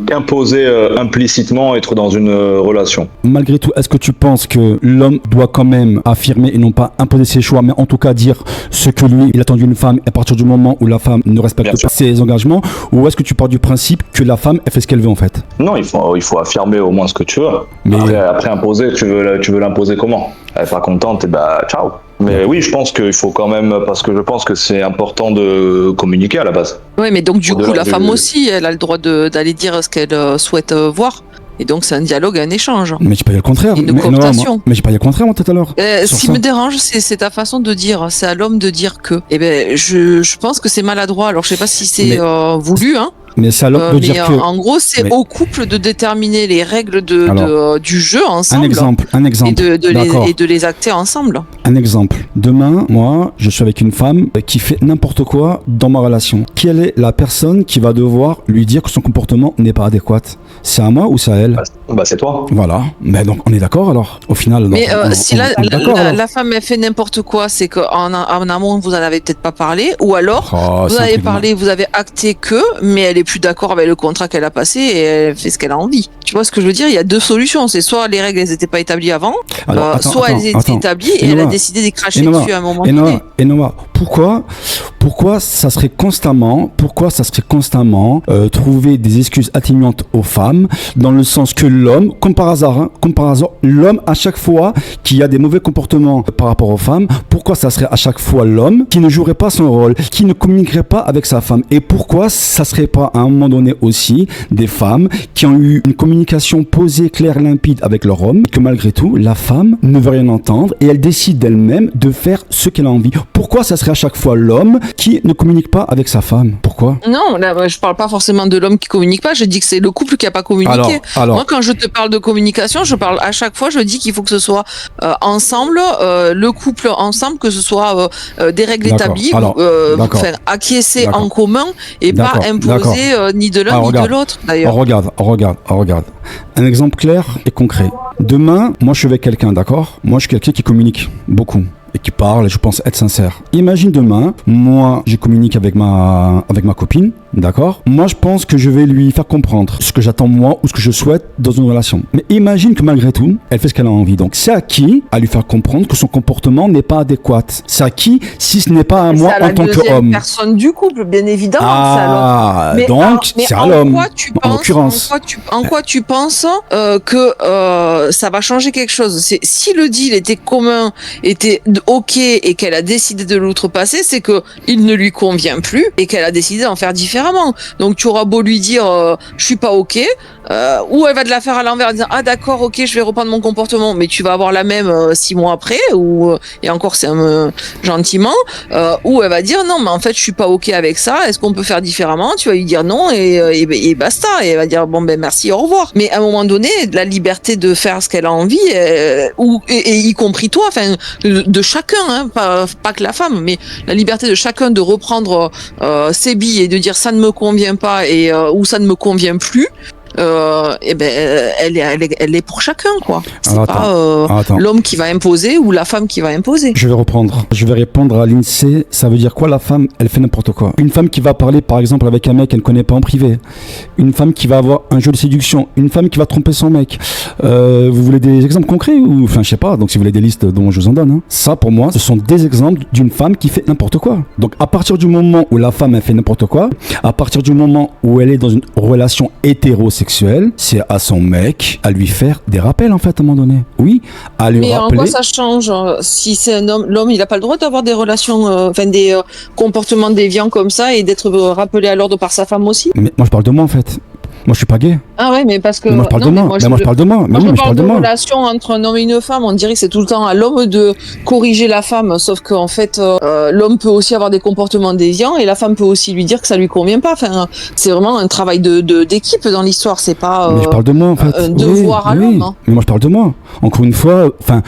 qu'imposer implicitement être dans une relation. Malgré tout, est-ce que tu penses que l'homme doit quand même affirmer et non pas imposer ses choix, mais en tout cas dire ce que lui, il attend d'une femme à partir du moment où la femme ne respecte pas ses engagements? Ou est-ce que tu pars du principe que la femme, elle fait ce qu'elle veut, en fait? Non, il faut affirmer au moins ce que tu veux. Mais après imposer, tu veux l'imposer comment? Elle est pas contente, et bah ciao. Mais oui, je pense qu'il faut quand même, parce que je pense que c'est important de communiquer à la base. Oui, mais donc du coup, la femme aussi, elle a le droit d'aller dire ce qu'elle souhaite voir. Et donc c'est un dialogue, un échange. Mais j'ai pas dit le contraire. Une cooptation. Mais j'ai pas dit le contraire moi tout à l'heure. Ce qui me dérange, c'est ta façon de dire. C'est à l'homme de dire que. Eh ben, je pense que c'est maladroit. Alors je sais pas si c'est voulu, hein. Mais c'est à l'homme de dire que. En gros, c'est au couple de déterminer les règles du jeu ensemble. Un exemple. Et de les acter ensemble. Un exemple. Demain, moi, je suis avec une femme qui fait n'importe quoi dans ma relation. Quelle est la personne qui va devoir lui dire que son comportement n'est pas adéquat? C'est à moi ou c'est à elle? Bah c'est toi. Voilà. Mais donc on est d'accord alors. Au final. Mais si la femme elle fait n'importe quoi, c'est qu'en amont vous en avez peut-être pas parlé, ou alors vous avez parlé, vous avez acté que, mais elle est plus d'accord avec le contrat qu'elle a passé et elle fait ce qu'elle a envie. Tu vois ce que je veux dire? Il y a deux solutions. C'est soit les règles elles étaient pas établies avant, soit elles étaient établies et elle a décidé de cracher dessus à un moment donné. Enoa, pourquoi ça serait constamment trouver des excuses atténuantes aux femmes, dans le sens que l'homme, comme par hasard, l'homme à chaque fois qu'il y a des mauvais comportements par rapport aux femmes, pourquoi ça serait à chaque fois l'homme qui ne jouerait pas son rôle, qui ne communiquerait pas avec sa femme? Et pourquoi ça serait pas à un moment donné aussi des femmes qui ont eu une communication communication posée, claire, limpide avec leur homme, que malgré tout, la femme ne veut rien entendre et elle décide d'elle-même de faire ce qu'elle a envie. Pourquoi ça serait à chaque fois l'homme qui ne communique pas avec sa femme? Pourquoi? Non, là, je parle pas forcément de l'homme qui communique pas, je dis que c'est le couple qui a pas communiqué. Alors, moi, quand je te parle de communication, je parle à chaque fois, je dis qu'il faut que ce soit ensemble, le couple ensemble, que ce soit des règles établies, acquiescer en commun et pas imposer ni de l'un ni de l'autre d'ailleurs. Regarde. Un exemple clair et concret. Demain, moi je suis avec quelqu'un, d'accord? Moi je suis quelqu'un qui communique beaucoup et qui parle, et je pense être sincère. Imagine demain, moi je communique avec ma copine, d'accord? Moi je pense que je vais lui faire comprendre ce que j'attends moi ou ce que je souhaite dans une relation. Mais imagine que malgré tout, elle fait ce qu'elle a envie. Donc c'est à qui à lui faire comprendre que son comportement n'est pas adéquat? C'est à qui si ce n'est pas à moi en tant qu'homme? C'est à la deuxième personne du couple, bien évidemment. Mais donc c'est à l'homme, en l'occurrence. En quoi tu penses que ça va changer quelque chose? Si le deal était commun, était ok et qu'elle a décidé de l'outrepasser, c'est que il ne lui convient plus et qu'elle a décidé d'en faire différemment. Donc tu auras beau lui dire je suis pas ok, ou elle va te la faire à l'envers en disant ah d'accord ok je vais reprendre mon comportement, mais tu vas avoir la même 6 mois après, ou et encore c'est gentiment, ou elle va dire non mais en fait je suis pas ok avec ça, est-ce qu'on peut faire différemment? Tu vas lui dire non et basta, et elle va dire bon ben merci au revoir. Mais à un moment donné la liberté de faire ce qu'elle a envie, et y compris toi, enfin de chacun, hein, pas que la femme, mais la liberté de chacun de reprendre ses billes et de dire ça ne me convient pas ou ça ne me convient plus. Elle est pour chacun, quoi. C'est pas l'homme qui va imposer ou la femme qui va imposer. Je vais répondre à l'INSEE. Ça veut dire quoi? La femme, elle fait n'importe quoi. Une femme qui va parler par exemple avec un mec qu'elle ne connaît pas en privé, une femme qui va avoir un jeu de séduction, une femme qui va tromper son mec. Vous voulez des exemples concrets ou enfin je sais pas, donc si vous voulez des listes dont je vous en donne, hein. Ça pour moi ce sont des exemples d'une femme qui fait n'importe quoi. Donc à partir du moment où la femme elle fait n'importe quoi, à partir du moment où elle est dans une relation hétérosexuelle, c'est à son mec à lui faire des rappels en fait à un moment donné. Oui, à lui rappeler. Mais en quoi ça change? Si c'est un homme, l'homme il a pas le droit d'avoir des relations, des comportements déviants comme ça et d'être rappelé à l'ordre par sa femme aussi? Mais moi je parle de moi en fait. Moi je suis pas gay. Ah ouais, mais parce que moi je parle de moi. Moi je parle de moi. Moi je parle de relation entre un homme et une femme. On dirait que c'est tout le temps à l'homme de corriger la femme, sauf qu'en fait l'homme peut aussi avoir des comportements déviants et la femme peut aussi lui dire que ça lui convient pas. Enfin, c'est vraiment un travail d'équipe dans l'histoire. C'est pas mais je parle de moi en fait. Un devoir à l'homme. Hein. Mais moi je parle de moi. Encore une fois, enfin,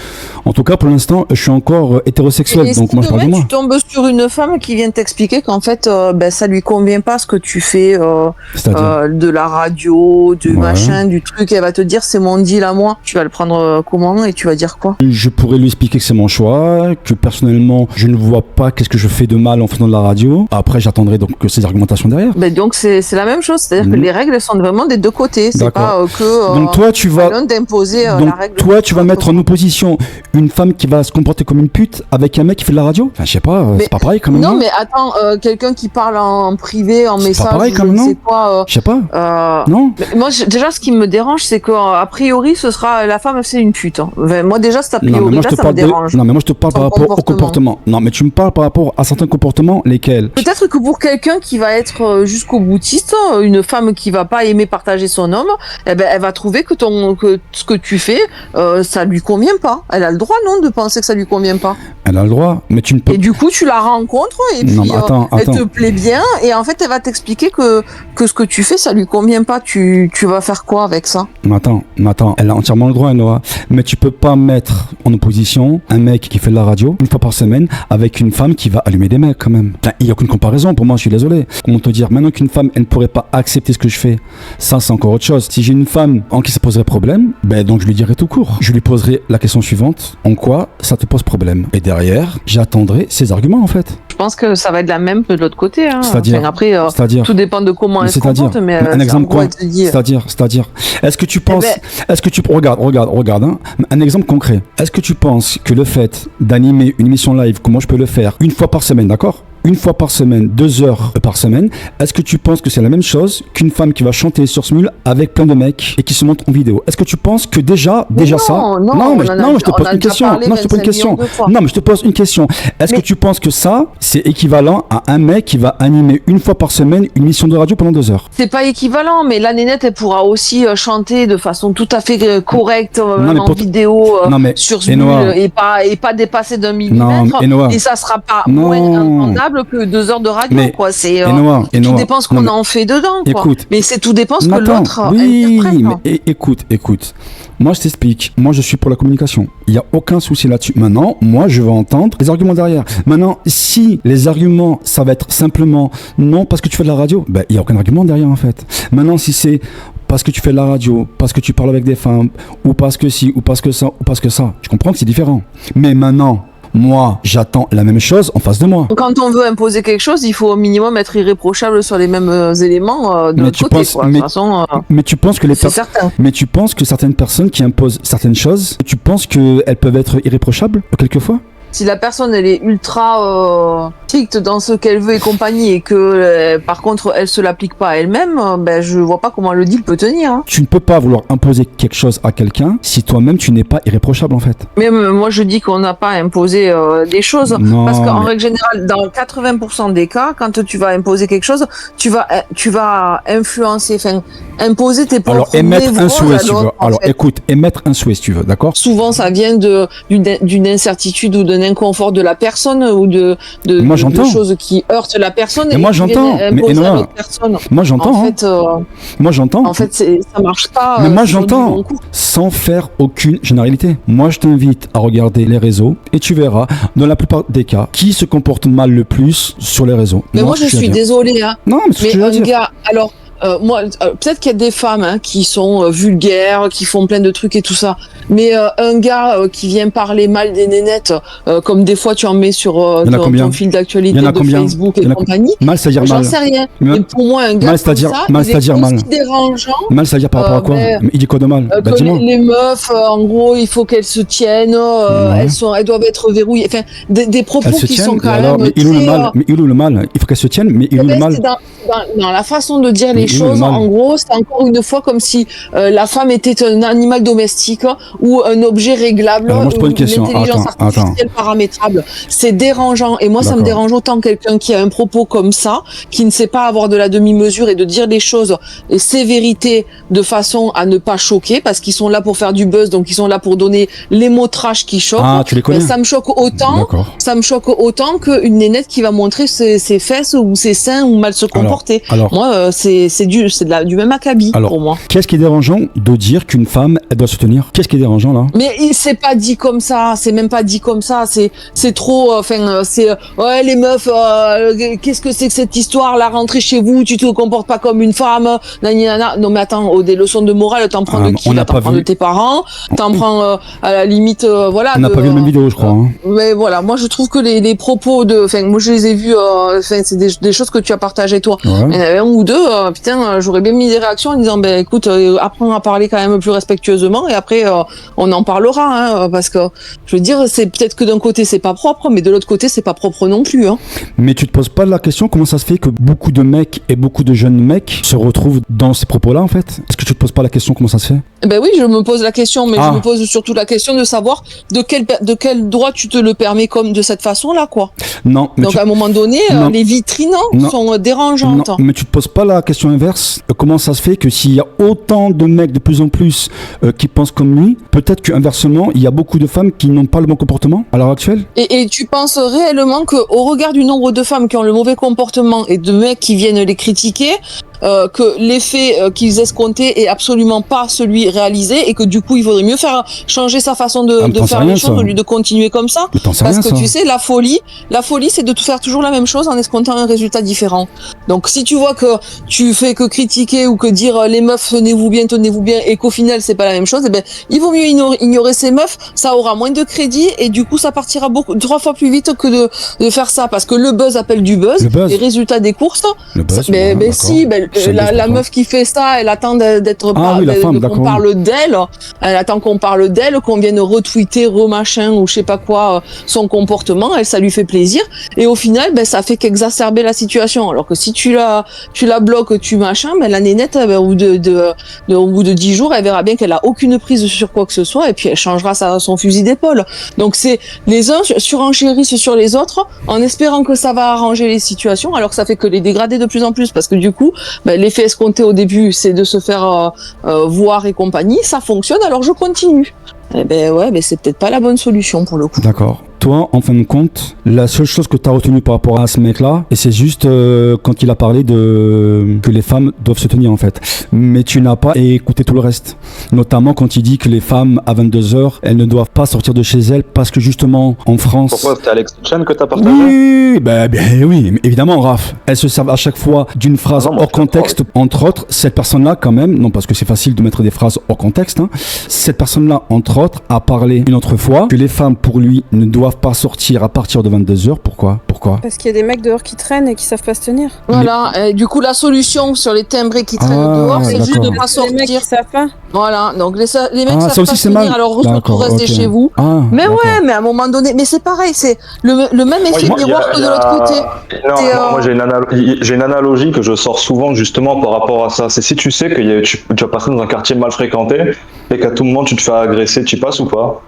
en tout cas pour l'instant, je suis encore hétérosexuel, donc moi je parle de moi. Tu tombes sur une femme qui vient t'expliquer qu'en fait, ça lui convient pas ce que tu fais, de la radio, du machin, du truc, elle va te dire c'est mon deal à moi. Tu vas le prendre comment et tu vas dire quoi? Je pourrais lui expliquer que c'est mon choix, que personnellement je ne vois pas qu'est-ce que je fais de mal en faisant de la radio. Après j'attendrai donc ces argumentations derrière. Ben donc c'est la même chose, c'est-à-dire que les règles sont vraiment des deux côtés. C'est pas que donc toi tu vas l'un d'imposer la règle. Toi tu vas mettre en opposition une femme qui va se comporter comme une pute avec un mec qui fait de la radio. Enfin je sais pas, c'est pas pareil quand même. Non mais attends, quelqu'un qui parle en privé, en message, pas pareil quand même, non? C'est quoi je sais pas. Non. Moi, déjà, ce qui me dérange, c'est qu'a priori, ce sera la femme, c'est une pute. Hein. Moi, déjà, c'est a priori, là, ça me dérange. Non, mais moi, je te parle par rapport au comportement. Non, mais tu me parles par rapport à certains comportements, lesquels? Peut-être que pour quelqu'un qui va être jusqu'au boutiste, une femme qui va pas aimer partager son homme, eh ben, elle va trouver que ce que tu fais, ça lui convient pas. Elle a le droit, non, de penser que ça lui convient pas. Elle a le droit, mais tu ne peux. Et du coup, tu la rencontres et puis elle te plaît bien et en fait, elle va t'expliquer que ce que tu fais, ça lui convient pas. Tu vas faire quoi avec ça? Attends, elle a entièrement le droit, Noah. Mais tu peux pas mettre en opposition un mec qui fait de la radio une fois par semaine avec une femme qui va allumer des mecs quand même. Il y a aucune comparaison pour moi, je suis désolé. Comment te dire? Maintenant qu'une femme, elle ne pourrait pas accepter ce que je fais, ça c'est encore autre chose. Si j'ai une femme en qui ça poserait problème, ben donc je lui dirais tout court. Je lui poserai la question suivante: en quoi ça te pose problème? Et derrière, j'attendrai ses arguments en fait. Je pense que ça va être la même de l'autre côté. Hein. C'est-à-dire, après, tout dépend de comment elle se comporte. Mais un exemple quoi? C'est-à-dire, est-ce que tu penses, regarde, hein, un exemple concret. Est-ce que tu penses que le fait d'animer une émission live, comme moi je peux le faire une fois par semaine, d'accord? une fois par semaine, 2 heures par semaine, est-ce que tu penses que c'est la même chose qu'une femme qui va chanter sur Smule avec plein de mecs et qui se montre en vidéo? Est-ce que tu penses que déjà ça... Non, mais je te pose une question. Non, je te pose une question. Non, mais je te pose une question. Est-ce que tu penses que ça, c'est équivalent à un mec qui va animer une fois par semaine une émission de radio pendant 2 heures? C'est pas équivalent, mais la nénette, elle pourra aussi chanter de façon tout à fait correcte en vidéo sur Smule et pas dépasser d'un millimètre. Et ça sera pas moins entendable que 2 heures de radio, quoi. C'est tout dépend ce qu'on en fait dedans, quoi. Écoute, mais c'est tout dépend ce que l'autre interprète. Mais écoute. Moi, je t'explique. Moi, je suis pour la communication. Il n'y a aucun souci là-dessus. Maintenant, moi, je veux entendre les arguments derrière. Maintenant, si les arguments, ça va être simplement non parce que tu fais de la radio, il n'y a aucun argument derrière, en fait. Maintenant, si c'est parce que tu fais de la radio, parce que tu parles avec des femmes, ou parce que ci, ou parce que ça, ou parce que ça, je comprends que c'est différent. Mais maintenant, moi, j'attends la même chose en face de moi. Quand on veut imposer quelque chose, il faut au minimum être irréprochable sur les mêmes éléments de l'autre côté. De toute façon, mais tu penses que c'est certain. Mais tu penses que certaines personnes qui imposent certaines choses, tu penses qu'elles peuvent être irréprochables quelquefois? Si la personne elle est ultra stricte dans ce qu'elle veut et compagnie et que par contre elle se l'applique pas à elle-même, je vois pas comment le deal peut tenir. Hein. Tu ne peux pas vouloir imposer quelque chose à quelqu'un si toi-même tu n'es pas irréprochable en fait. Mais moi je dis qu'on n'a pas imposé des choses parce qu'en règle générale dans 80% des cas quand tu vas imposer quelque chose, tu vas influencer, imposer tes propres. Alors émettre un souhait si tu veux. Alors écoute, émettre un souhait si tu veux, d'accord? Souvent ça vient d'une incertitude ou d'un inconfort de la personne ou de choses qui heurtent la personne. Et moi j'entends. Moi j'entends. Moi j'entends. En fait, ça marche pas. Mais moi j'entends. Sans faire aucune généralité. Moi je t'invite à regarder les réseaux et tu verras, dans la plupart des cas, qui se comporte mal le plus sur les réseaux. Mais moi je suis désolée. Hein. Non, mais un gars, alors. Moi, peut-être qu'il y a des femmes qui sont vulgaires, qui font plein de trucs et tout ça. Mais un gars qui vient parler mal des nénettes, comme des fois tu en mets sur ton fil d'actualité de Facebook et compagnie. Mal, c'est-à-dire mal. J'en sais rien. Mais pour moi, un gars mal, comme ça, il est aussi dérangeant. Mal, c'est-à-dire par rapport à quoi? Il dit quoi de mal? Les meufs, en gros, il faut qu'elles se tiennent. Elles doivent être verrouillées. Enfin, des propos qui sont quand même. Mais il où le mal? Il faut qu'elles se tiennent, mais il où le mal? Dans la façon de dire les choses, en gros, c'est encore une fois comme si la femme était un animal domestique ou un objet réglable ou une intelligence artificielle paramétrable. C'est dérangeant. Et moi, ça me dérange autant quelqu'un qui a un propos comme ça, qui ne sait pas avoir de la demi-mesure et de dire les choses et ses vérités de façon à ne pas choquer, parce qu'ils sont là pour faire du buzz, donc ils sont là pour donner les mots trash qui choquent. Ah, tu les connais? Ça me choque autant qu'une nénette qui va montrer ses fesses ou ses seins ou mal se comporter. Moi, c'est du même acabit pour moi. Qu'est-ce qui est dérangeant de dire qu'une femme elle doit se tenir? Qu'est-ce qui est dérangeant là? Mais c'est pas dit comme ça, c'est même pas dit comme ça, c'est trop ouais les meufs qu'est-ce que c'est que cette histoire là, rentrer chez vous, tu te comportes pas comme une femme, nanana. Non mais attends, des leçons de morale, t'en prends de qui? T'en prends de tes parents, t'en prends à la limite voilà. On n'a pas vu la même vidéo je crois. Mais voilà, moi je trouve que les propos moi je les ai vus c'est des choses que tu as partagées toi. Il y en avait un ou deux, j'aurais bien mis des réactions en disant écoute, apprends à parler quand même plus respectueusement et après on en parlera parce que je veux dire c'est peut-être que d'un côté c'est pas propre mais de l'autre côté c'est pas propre non plus. Mais tu te poses pas la question comment ça se fait que beaucoup de mecs et beaucoup de jeunes mecs se retrouvent dans ces propos-là en fait? Est-ce que tu te poses pas la question comment ça se fait? Oui, je me pose la question, mais je me pose surtout la question de savoir de quel droit tu te le permets comme de cette façon-là quoi. Non. Donc à un moment donné les vitrines sont dérangeantes. Non, mais tu te poses pas la question inverse. Comment ça se fait que s'il y a autant de mecs de plus en plus qui pensent comme lui, peut-être qu'inversement, il y a beaucoup de femmes qui n'ont pas le bon comportement à l'heure actuelle? Et tu penses réellement qu'au regard du nombre de femmes qui ont le mauvais comportement et de mecs qui viennent les critiquer, que l'effet qu'ils escomptaient est absolument pas celui réalisé et que du coup il faudrait mieux faire changer sa façon de faire les choses au lieu de continuer comme ça? Parce que tu sais, la folie c'est de faire toujours la même chose en escomptant un résultat différent. Donc si tu vois que tu fais que critiquer ou que dire les meufs tenez-vous bien et qu'au final c'est pas la même chose, eh ben il vaut mieux ignorer ces meufs, ça aura moins de crédit et du coup ça partira 3 fois plus vite que de faire ça parce que le buzz appelle du buzz, les résultats des courses. La meuf qui fait ça, elle attend qu'on parle d'elle, elle attend qu'on parle d'elle, qu'on vienne retweeter, remachin ou je sais pas quoi son comportement, elle ça lui fait plaisir et au final ça fait qu'exacerber la situation. Alors que si tu la bloques, tu machin, la nénette au bout de 10 jours, elle verra bien qu'elle a aucune prise sur quoi que ce soit et puis elle changera son fusil d'épaule. Donc c'est les uns surenchérissent sur les autres en espérant que ça va arranger les situations alors que ça fait que les dégrader de plus en plus parce que du coup l'effet escompté au début c'est de se faire voir et compagnie, ça fonctionne alors je continue. C'est peut-être pas la bonne solution pour le coup. D'accord. Toi, en fin de compte, la seule chose que tu as retenue par rapport à ce mec-là, et c'est juste quand il a parlé que les femmes doivent se tenir en fait. Mais tu n'as pas écouté tout le reste. Notamment quand il dit que les femmes à 22h, elles ne doivent pas sortir de chez elles parce que justement en France... Pourquoi c'était Alex Chen que tu as partagé? Oui, évidemment Raph. Elles se servent à chaque fois d'une phrase hors contexte. Entre autres, cette personne-là quand même, non parce que c'est facile de mettre des phrases hors contexte, cette personne-là entre autres a parlé une autre fois que les femmes pour lui ne doivent pas sortir à partir de 22h. Pourquoi? Parce qu'il y a des mecs dehors qui traînent et qui savent pas se tenir. Voilà, et du coup la solution sur les timbrés qui traînent dehors, c'est juste de pas sortir. Les mecs qui savent pas. Voilà, donc les mecs savent pas se tenir, alors surtout restez chez vous. Mais à un moment donné, mais c'est pareil, c'est le même effet miroir que de l'autre côté. Moi j'ai une analogie que je sors souvent justement par rapport à ça. C'est si tu sais que tu vas passer dans un quartier mal fréquenté et qu'à tout moment tu te fais agresser, tu y passes ou pas?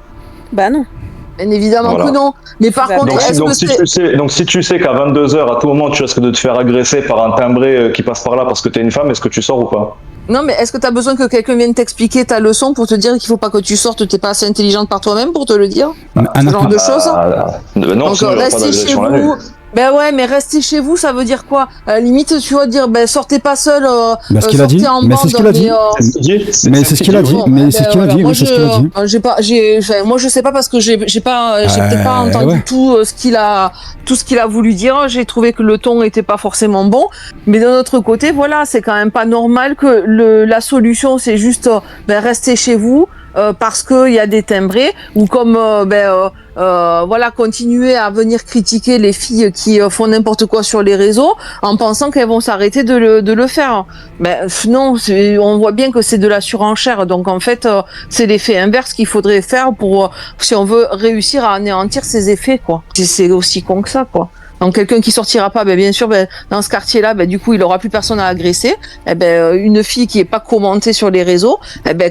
Bah non. Bien évidemment que non. Mais par contre, si tu sais qu'à 22h, à tout moment, tu risques de te faire agresser par un timbré qui passe par là parce que t'es une femme, est-ce que tu sors ou pas? Non, mais est-ce que t'as besoin que quelqu'un vienne t'expliquer ta leçon pour te dire qu'il faut pas que tu sortes, t'es pas assez intelligente par toi-même pour te le dire? Ce genre de choses? Non, donc restez chez vous. Mais rester chez vous, ça veut dire quoi? Limite, tu vas dire, sortez pas seul, sortez en bande. Mais c'est ce qu'il a dit. Mais c'est ce qu'il a dit. Mais c'est ce qu'il a dit. Moi, je sais pas parce que j'ai peut-être pas entendu tout ce qu'il a voulu dire. J'ai trouvé que le ton était pas forcément bon. Mais d'un autre côté, voilà, c'est quand même pas normal que la solution, c'est juste, rester chez vous. Parce qu'il y a des timbrés ou comme continuer à venir critiquer les filles qui font n'importe quoi sur les réseaux en pensant qu'elles vont s'arrêter de le faire. Non, on voit bien que c'est de la surenchère. Donc en fait, c'est l'effet inverse qu'il faudrait faire pour si on veut réussir à anéantir ces effets quoi. C'est aussi con que ça quoi. Donc quelqu'un qui sortira pas, bien sûr, dans ce quartier-là, du coup, il aura plus personne à agresser. Une fille qui est pas commentée sur les réseaux,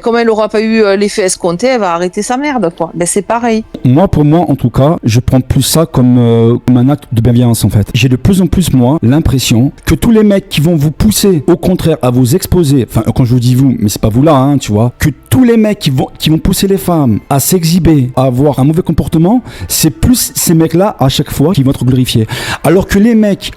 comme elle aura pas eu l'effet escompté, elle va arrêter sa merde, quoi. C'est pareil. Pour moi, en tout cas, je prends plus ça comme un acte de bienveillance, en fait. J'ai de plus en plus, moi, l'impression que tous les mecs qui vont vous pousser, au contraire, à vous exposer, enfin, quand je vous dis vous, mais c'est pas vous là, tu vois, que tous les mecs qui vont pousser les femmes à s'exhiber, à avoir un mauvais comportement, c'est plus ces mecs-là, à chaque fois, qui vont être glorifiés. Alors que les mecs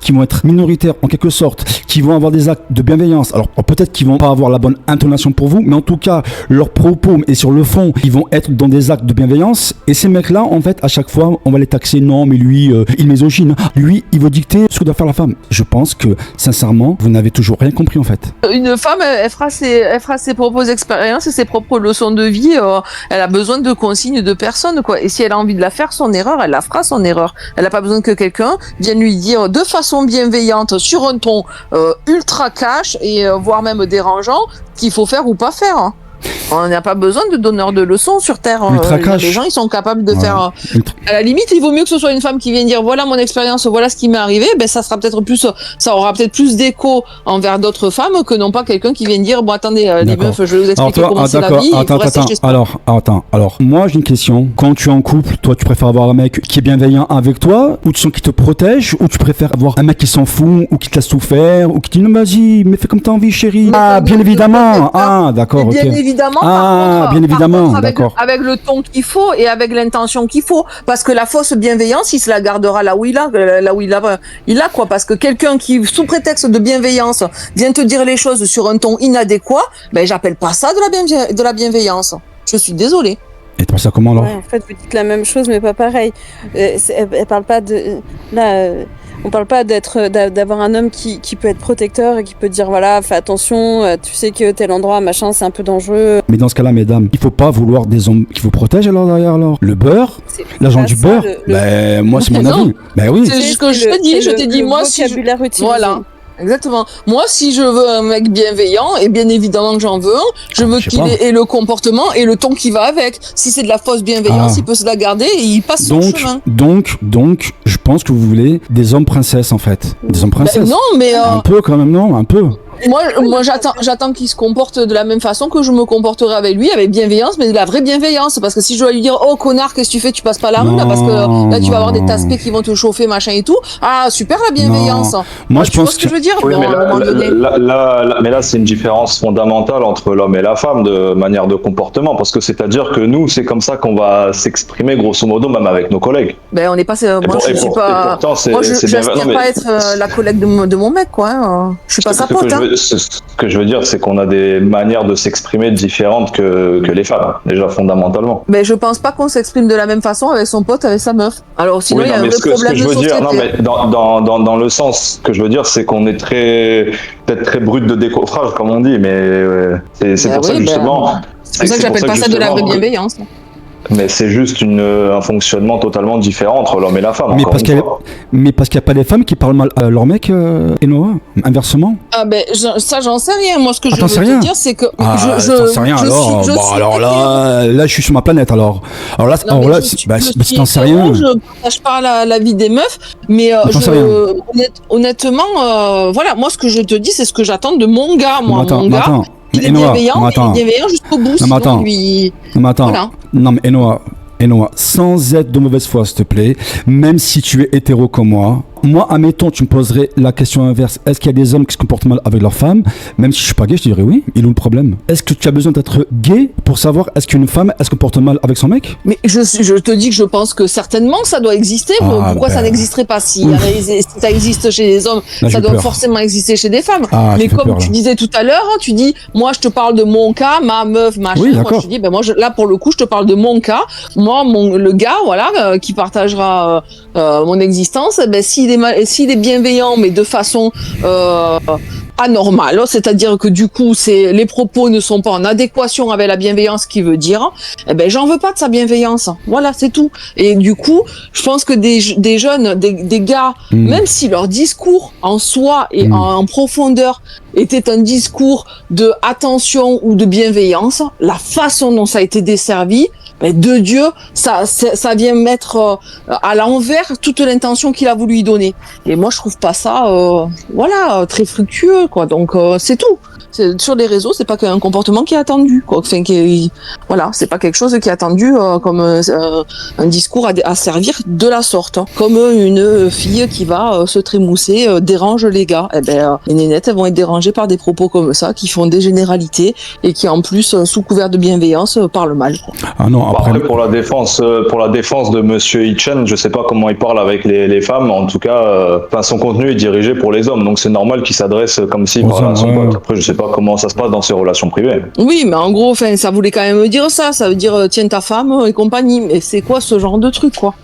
qui vont être minoritaires en quelque sorte, qui vont avoir des actes de bienveillance, alors peut-être qu'ils vont pas avoir la bonne intonation pour vous, mais en tout cas leurs propos et sur le fond ils vont être dans des actes de bienveillance, et ces mecs-là en fait à chaque fois on va les taxer, non mais lui il misogyne, lui il veut dicter ce que doit faire la femme. Je pense que sincèrement vous n'avez toujours rien compris en fait. Une femme elle fera ses propres expériences et ses propres leçons de vie, elle a besoin de consignes de personne quoi, et si elle a envie de la faire son erreur, elle la fera son erreur, elle a pas besoin que quelqu'un vienne lui dire de façon bienveillante sur un ton ultra cash et voire même dérangeant qu'il faut faire ou pas faire. On n'a pas besoin de donneurs de leçons sur Terre. Les gens, ils sont capables de faire... À la limite, il vaut mieux que ce soit une femme qui vienne dire voilà mon expérience, voilà ce qui m'est arrivé. Ça aura peut-être plus d'écho envers d'autres femmes que non pas quelqu'un qui vienne dire bon attendez les meufs, je vais vous expliquer comment c'est la vie. Alors, moi j'ai une question. Quand tu es en couple, toi tu préfères avoir un mec qui est bienveillant avec toi, ou tu sens qu'il te protège, ou tu préfères avoir un mec qui s'en fout, ou qui te laisse tout faire, ou qui te dit non vas-y, mais fais comme t'as envie chérie. Bien évidemment. D'accord, ok. Bien évidemment, avec le ton qu'il faut et avec l'intention qu'il faut, parce que la fausse bienveillance, il se la gardera là où il a quoi, parce que quelqu'un qui sous prétexte de bienveillance vient te dire les choses sur un ton inadéquat, j'appelle pas ça de la bienveillance. Je suis désolée. Et toi ça comment alors? En fait vous dites la même chose mais pas pareil. Elle parle pas de là. On parle pas d'avoir un homme qui peut être protecteur et qui peut dire voilà, fais attention, tu sais que tel endroit, machin, c'est un peu dangereux. Mais dans ce cas-là, mesdames, il faut pas vouloir des hommes qui vous protègent alors derrière alors. Le beurre, l'agent du beurre, moi c'est mon avis. Ben oui. C'est ce que je t'ai dit, moi si vocabulaire utilisé. Voilà. Exactement. Moi, si je veux un mec bienveillant, et bien évidemment que j'en veux un, je veux qu'il ait le comportement et le ton qui va avec. Si c'est de la fausse bienveillance, il peut se la garder et il passe son chemin. Donc, je pense que vous voulez des hommes princesses en fait. Des hommes princesses. Non, mais un peu quand même, non, un peu. Moi, j'attends qu'il se comporte de la même façon que je me comporterai avec lui, avec bienveillance, mais de la vraie bienveillance. Parce que si je dois lui dire, oh connard, qu'est-ce que tu fais, tu passes pas la rue là, parce que là tu vas avoir des taspés qui vont te chauffer, machin et tout. Ah, super la bienveillance. Non. Moi, je pense ce que je veux dire. Oui, mais là, c'est une différence fondamentale entre l'homme et la femme de manière de comportement, parce que c'est-à-dire que nous, c'est comme ça qu'on va s'exprimer grosso modo, même avec nos collègues. Ben, on n'est pas. Moi, je suis pas. Moi, j'aspire pas à être la collègue de mon mec, quoi. Je suis pas sa pote. Ce que je veux dire, c'est qu'on a des manières de s'exprimer différentes que les femmes, déjà fondamentalement. Mais je pense pas qu'on s'exprime de la même façon avec son pote, avec sa meuf. Alors sinon, il y a un vrai problème de société. Non, mais dans le sens que je veux dire, c'est qu'on est peut-être très brut de décoffrage, comme on dit, mais c'est pour ça que justement. C'est pour ça que j'appelle pas ça de la vraie bienveillance. Mais c'est juste un fonctionnement totalement différent entre l'homme et la femme. Mais parce qu'il n'y a pas des femmes qui parlent mal à leur mec, et Noah, inversement. Ah ben ça j'en sais rien. Moi ce que je veux te dire c'est que t'en sais rien alors là je suis sur ma planète alors là si t'en sais rien. Je partage pas la vie des meufs, mais honnêtement voilà, moi ce que je te dis c'est ce que j'attends de mon gars, mon gars. Il est bienveillant jusqu'au bout. Non mais Enoa, sans être de mauvaise foi s'il te plaît, même si tu es hétéro comme moi, admettons, tu me poserais la question inverse. Est-ce qu'il y a des hommes qui se comportent mal avec leurs femmes? Même si je suis pas gay, je te dirais oui. Il est où le problème? Est-ce que tu as besoin d'être gay pour savoir est-ce qu'une femme, elle se comporte mal avec son mec? Mais je te dis que je pense que certainement ça doit exister. Pourquoi ça n'existerait pas? Si ça existe chez les hommes, ça doit forcément exister chez des femmes. Mais comme tu disais tout à l'heure, tu dis, moi je te parle de mon cas, ma meuf, machin. Oui, moi je dis, ben moi là pour le coup, je te parle de mon cas. Moi, le gars, voilà, qui partagera mon existence, ben s'il est bienveillant, mais de façon anormale, c'est-à-dire que du coup, les propos ne sont pas en adéquation avec la bienveillance qu'il veut dire, eh ben j'en veux pas de sa bienveillance. Voilà, c'est tout. Et du coup, je pense que des jeunes, des gars, même si leur discours en soi et en profondeur était un discours de attention ou de bienveillance, la façon dont ça a été desservi, ben de Dieu, ça vient mettre à l'envers toute l'intention qu'il a voulu y donner. Et moi, je trouve pas ça, très fructueux, quoi. Donc c'est tout. Sur les réseaux, c'est pas qu'un comportement qui est attendu, quoi. Enfin, c'est pas quelque chose qui est attendu comme un discours à servir de la sorte, hein. Comme une fille qui va se trémousser dérange les gars. Eh ben, les nénettes, elles vont être dérangées par des propos comme ça, qui font des généralités et qui en plus, sous couvert de bienveillance, parlent mal, quoi. Ah non. Après, pour la défense de Monsieur Hitchen, je sais pas comment il parle avec les femmes, en tout cas, son contenu est dirigé pour les hommes, donc c'est normal qu'il s'adresse comme s'il parlait à son pote. Après, je sais pas comment ça se passe dans ses relations privées. Oui, mais en gros, ça voulait quand même dire ça veut dire tiens ta femme et compagnie, mais c'est quoi ce genre de truc, quoi?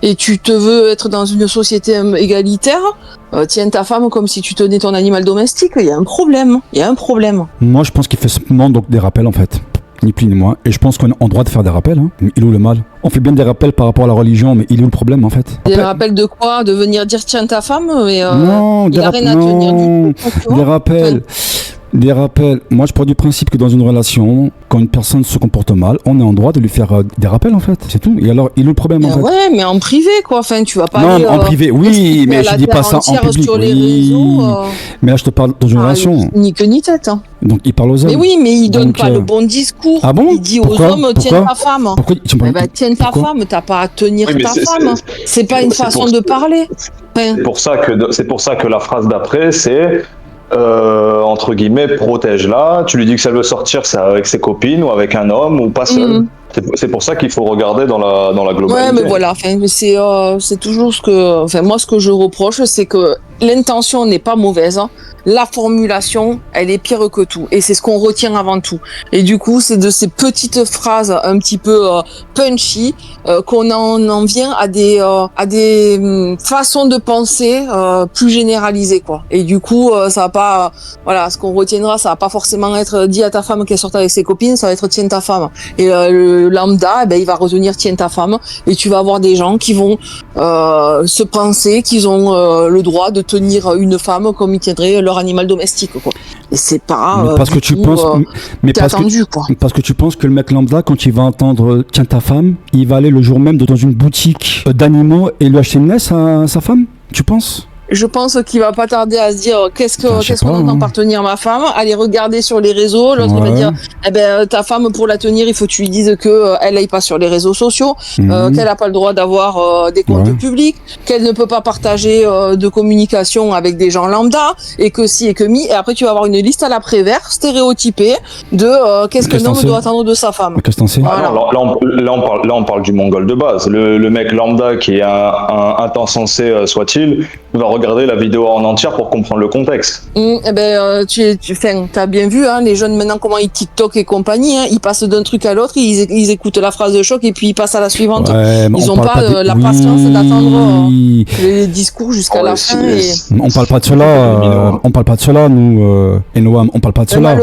Et tu te veux être dans une société égalitaire, tiens ta femme comme si tu tenais ton animal domestique, il y a un problème. Moi, je pense qu'il fait simplement donc des rappels en fait. Ni plus ni moins. Et je pense qu'on a droit de faire des rappels. Hein. Il est où le mal? On fait bien des rappels par rapport à la religion, mais il est où le problème en fait? Des rappels de quoi? De venir dire tiens ta femme? Mais non, il n'y a rien à tenir du tout. Des rappels. Des rappels. Moi, je pars du principe que dans une relation, quand une personne se comporte mal, on est en droit de lui faire des rappels, en fait. C'est tout. Et alors, il est où le problème, en fait? Ouais, mais en privé, quoi. Enfin, tu vas pas aller... Non, en privé, oui, mais je dis pas ça en public. Sur les réseaux, mais là, je te parle dans une relation. Ni queue ni tête. Hein. Donc, il parle aux hommes. Mais oui, mais il donne pas le bon discours. Ah bon? Il dit aux hommes, tiens ta femme. Pourquoi tiens ta femme, t'as pas à tenir ta femme. C'est pas une façon de parler. C'est pour ça que la phrase d'après, c'est... entre guillemets, protège-la. Tu lui dis que si elle veut sortir, c'est avec ses copines ou avec un homme ou pas seul. C'est pour ça qu'il faut regarder dans la globalité. Ouais, mais voilà. C'est toujours ce que. Enfin, moi, ce que je reproche, c'est que l'intention n'est pas mauvaise, hein, la formulation, elle est pire que tout. Et c'est ce qu'on retient avant tout. Et du coup, c'est de ces petites phrases un petit peu punchy qu'on en vient à des façons de penser plus généralisées, quoi. Et du coup, ça va pas, voilà, ce qu'on retiendra, ça va pas forcément être dit à ta femme qu'elle sorte avec ses copines, ça va être tiens ta femme. Et le lambda, il va retenir tiens ta femme. Et tu vas avoir des gens qui vont se penser qu'ils ont le droit de tenir une femme comme ils tiendraient leur animal domestique, quoi. Et c'est pas parce que tu penses, parce que tu penses que le mec lambda, quand il va entendre tiens ta femme, il va aller le jour même dans une boutique d'animaux et lui acheter une laisse à sa femme, tu penses? Je pense qu'il va pas tarder à se dire qu'est-ce qu'on entend par tenir ma femme, aller regarder sur les réseaux, l'autre il va dire ta femme pour la tenir il faut que tu lui dises que elle aille pas sur les réseaux sociaux, qu'elle a pas le droit d'avoir des comptes publics, qu'elle ne peut pas partager de communication avec des gens lambda et que si et que mi, et après tu vas avoir une liste à la Prévert stéréotypée de qu'est-ce que l'homme doit attendre de sa femme. Qu'est-ce que t'en sais? Voilà. Là on parle du mongol de base, le mec lambda qui est un temps sensé soit-il, va regarder la vidéo en entière pour comprendre le contexte. T'as bien vu, hein, les jeunes maintenant comment ils TikTok et compagnie, hein, ils passent d'un truc à l'autre, ils écoutent la phrase de choc et puis ils passent à la suivante. Ils ont pas la patience d'attendre les discours jusqu'à la fin. On parle pas de cela. On parle pas de cela, nous, et Noam, on parle pas de cela.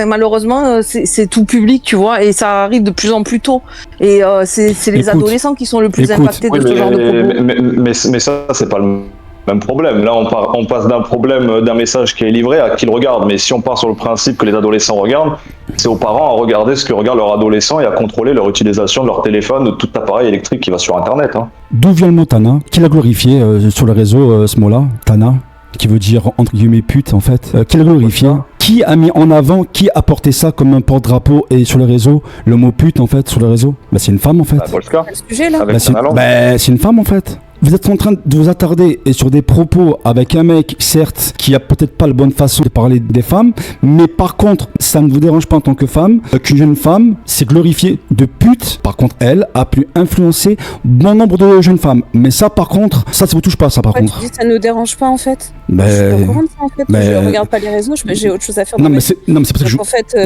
Malheureusement, c'est tout public, tu vois, et ça arrive de plus en plus tôt. Et c'est les adolescents qui sont le plus impactés de ce genre de propos. Mais ça, c'est pas le même problème. Là, on passe d'un problème, d'un message qui est livré à qui le regarde. Mais si on part sur le principe que les adolescents regardent, c'est aux parents à regarder ce que regardent leurs adolescents et à contrôler leur utilisation de leur téléphone, de tout appareil électrique qui va sur Internet. Hein. D'où vient le mot Tana? Qui l'a glorifié sur le réseau, ce mot-là, Tana, qui veut dire entre guillemets pute en fait. Qui l'a glorifié? Qui a mis en avant, qui a porté ça comme un porte-drapeau et sur le réseau, le mot pute en fait sur le réseau? C'est une femme en fait. C'est une femme en fait. Vous êtes en train de vous attarder sur des propos avec un mec, certes, qui a peut-être pas la bonne façon de parler des femmes, mais par contre, ça ne vous dérange pas en tant que femme, qu'une jeune femme s'est glorifiée de pute. Par contre, elle a pu influencer bon nombre de jeunes femmes. Mais ça, par contre, ça vous touche pas, ça, par contre. Tu dis ça nous dérange pas, en fait. Je suis pas au courant de ça, en fait. Je regarde pas les réseaux, j'ai autre chose à faire.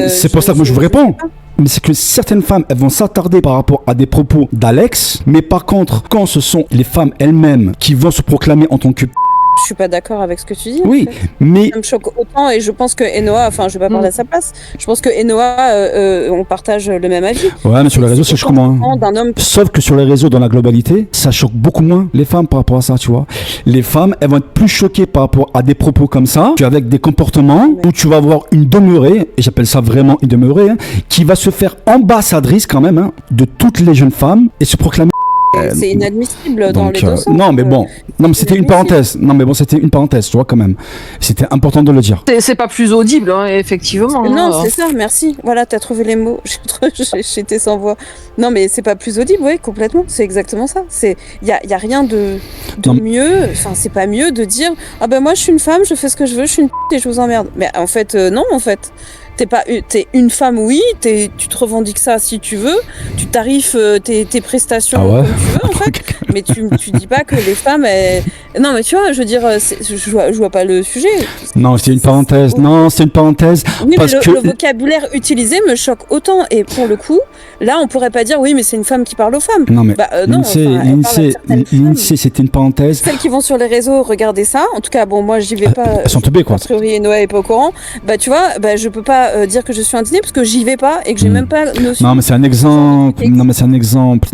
C'est pour ça que moi je vous réponds. Mais c'est que certaines femmes, elles vont s'attarder par rapport à des propos d'Alex, mais par contre, quand ce sont les femmes elles-mêmes qui vont se proclamer en tant que je suis pas d'accord avec ce que tu dis. Oui, en fait. mais ça me choque autant et je pense que Enoa, enfin je vais pas parler à sa place, je pense que Enoa, on partage le même avis. Ouais, mais sur les réseaux, ça choque moins. Sauf que sur les réseaux, dans la globalité, ça choque beaucoup moins les femmes par rapport à ça, tu vois. Les femmes, elles vont être plus choquées par rapport à des propos comme ça, qu'avec des comportements où tu vas avoir une demeurée, et j'appelle ça vraiment une demeurée, qui va se faire ambassadrice quand même de toutes les jeunes femmes et se proclamer. C'est inadmissible dans les deux sens. Non, mais bon, c'était une parenthèse. Non, mais bon, c'était une parenthèse, tu vois, quand même. C'était important de le dire. C'est pas plus audible, hein, effectivement. Non, c'est ça, merci. Voilà, t'as trouvé les mots. J'étais sans voix. Non, mais c'est pas plus audible, oui, complètement. C'est exactement ça. Y a rien de mieux. Enfin, c'est pas mieux de dire ah ben moi je suis une femme, je fais ce que je veux, je suis une p*** et je vous emmerde. Mais en fait, non, en fait. T'es une femme, oui, tu te revendiques ça si tu veux, tu tarifes tes prestations comme tu veux, en fait, mais tu dis pas que les femmes, non, mais tu vois, je veux dire, je vois pas le sujet. Non, c'est une parenthèse, Oui, parce mais que le vocabulaire utilisé me choque autant, et pour le coup, là, on pourrait pas dire, oui, mais c'est une femme qui parle aux femmes. Non, mais l'INSEE, c'était une parenthèse. Celles qui vont sur les réseaux regarder ça, en tout cas, bon, moi, j'y vais pas. Elles sont teubées, quoi. A priori, Noah est pas au courant. Bah, tu vois, je peux pas dire que je suis indignée parce que j'y vais pas et que j'ai même pas notion. Non, mais c'est un exemple.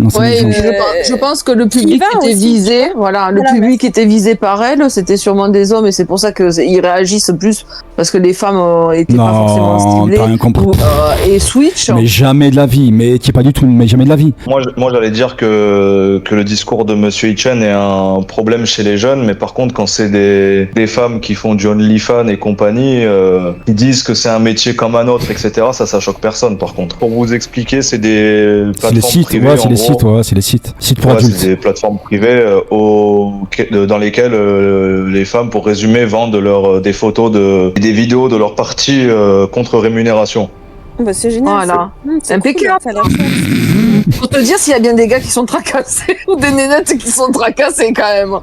Je pense que le public était visé. Voilà, le public était visé par elle. C'était sûrement des hommes et c'est pour ça qu'ils réagissent plus parce que les femmes étaient pas forcément ciblées. T'as rien compris. Et switch. Mais jamais de la vie. Mais qui est pas du tout. Mais jamais de la vie. Moi, j'allais dire que le discours de Monsieur Hitchen est un problème chez les jeunes, mais par contre, quand c'est des femmes qui font du OnlyFans et compagnie, qui disent que c'est un métier comme un autre, etc. Ça choque personne par contre. Pour vous expliquer, c'est des plateformes privées. C'est les sites. Sites pour adultes. C'est des plateformes privées dans lesquelles les femmes, pour résumer, vendent des photos et des vidéos de leurs parties contre rémunération. Bah c'est génial. Voilà. C'est impeccable. Pour te dire s'il y a bien des gars qui sont tracassés ou des nénettes qui sont tracassées quand même.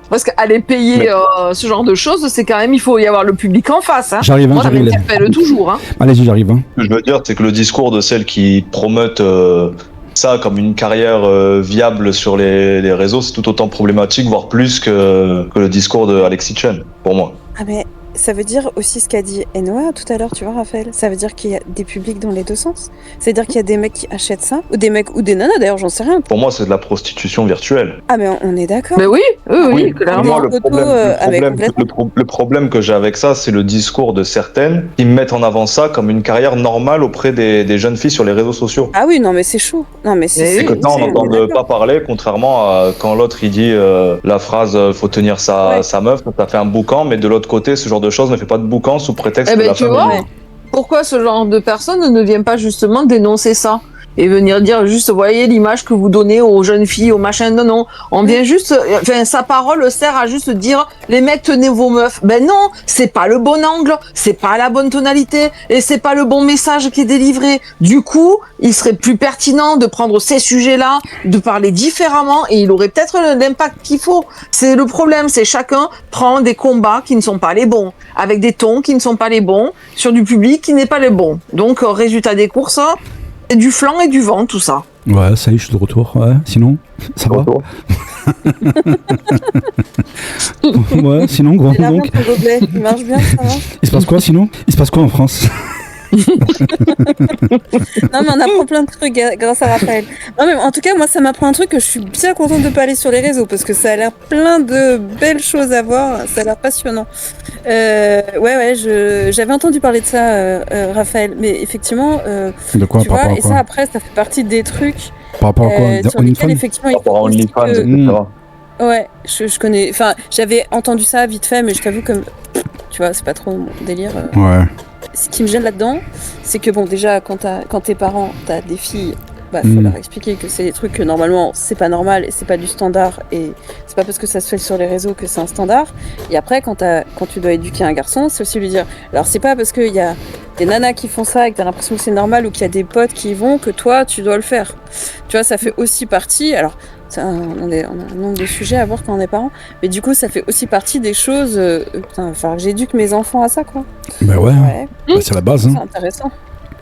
Parce qu'aller payer ce genre de choses, c'est quand même, il faut y avoir le public en face. Hein. J'arrive, Moi, ça m'interpelle toujours. Hein. Allez-y, j'arrive. Ce que je veux dire, c'est que le discours de celles qui promettent ça comme une carrière viable sur les réseaux, c'est tout autant problématique, voire plus que le discours de Alexis Chen, pour moi. Ah mais ça veut dire aussi ce qu'a dit Enoa tout à l'heure, tu vois Raphaël. Ça veut dire qu'il y a des publics dans les deux sens. C'est-à-dire qu'il y a des mecs qui achètent ça, ou des mecs ou des nanas d'ailleurs, j'en sais rien. Pour moi, c'est de la prostitution virtuelle. Ah mais on est d'accord. Mais oui, Pour moi, le problème que j'ai avec ça, c'est le discours de certaines qui mettent en avant ça comme une carrière normale auprès des jeunes filles sur les réseaux sociaux. Ah oui, non mais c'est chaud. Non mais c'est que ça, on n'entend pas parler, contrairement à quand l'autre il dit la phrase faut tenir sa meuf, ça fait un boucan, mais de l'autre côté, ce genre de choses ne fait pas de boucan sous prétexte que la femme est libre. Pourquoi ce genre de personnes ne vient pas justement dénoncer ça et venir dire juste, voyez l'image que vous donnez aux jeunes filles, aux machins. Non, on vient juste, enfin, sa parole sert à juste dire, les mecs, tenez vos meufs. Ben non, c'est pas le bon angle, c'est pas la bonne tonalité, et c'est pas le bon message qui est délivré. Du coup, il serait plus pertinent de prendre ces sujets-là, de parler différemment, et il aurait peut-être l'impact qu'il faut. C'est le problème, c'est chacun prend des combats qui ne sont pas les bons, avec des tons qui ne sont pas les bons, sur du public qui n'est pas les bons. Donc, résultat des courses, c'est du flanc et du vent, tout ça. Ouais, ça y est, je suis de retour. Ouais, sinon, ça va. Ouais, sinon, gros. Donc. Il marche bien, ça va. Il se passe quoi sinon ? Il se passe quoi en France ? Non mais on apprend plein de trucs grâce à Raphaël. Non mais en tout cas moi ça m'apprend un truc que je suis bien contente de pas aller sur les réseaux parce que ça a l'air plein de belles choses à voir, ça a l'air passionnant. J'avais entendu parler de ça Raphaël, mais effectivement de quoi, tu vois, et ça après ça fait partie des trucs par rapport à quoi sur lesquels effectivement il faut OnlyFans, etc. Ouais, je connais, enfin j'avais entendu ça vite fait mais je t'avoue que tu vois c'est pas trop mon délire. Ouais. Ce qui me gêne là-dedans, c'est que bon, déjà, quand tes parents, t'as des filles, faut leur expliquer que c'est des trucs que normalement, c'est pas normal et c'est pas du standard et c'est pas parce que ça se fait sur les réseaux que c'est un standard. Et après, quand tu dois éduquer un garçon, c'est aussi lui dire, alors c'est pas parce qu'il y a des nanas qui font ça et que t'as l'impression que c'est normal ou qu'il y a des potes qui y vont que toi, tu dois le faire. Tu vois, ça fait aussi partie, alors, on a un nombre de sujets à voir quand on est parents, mais du coup ça fait aussi partie des choses il va falloir que j'éduque mes enfants à ça quoi. Bah ouais. Bah, c'est la base c'est intéressant.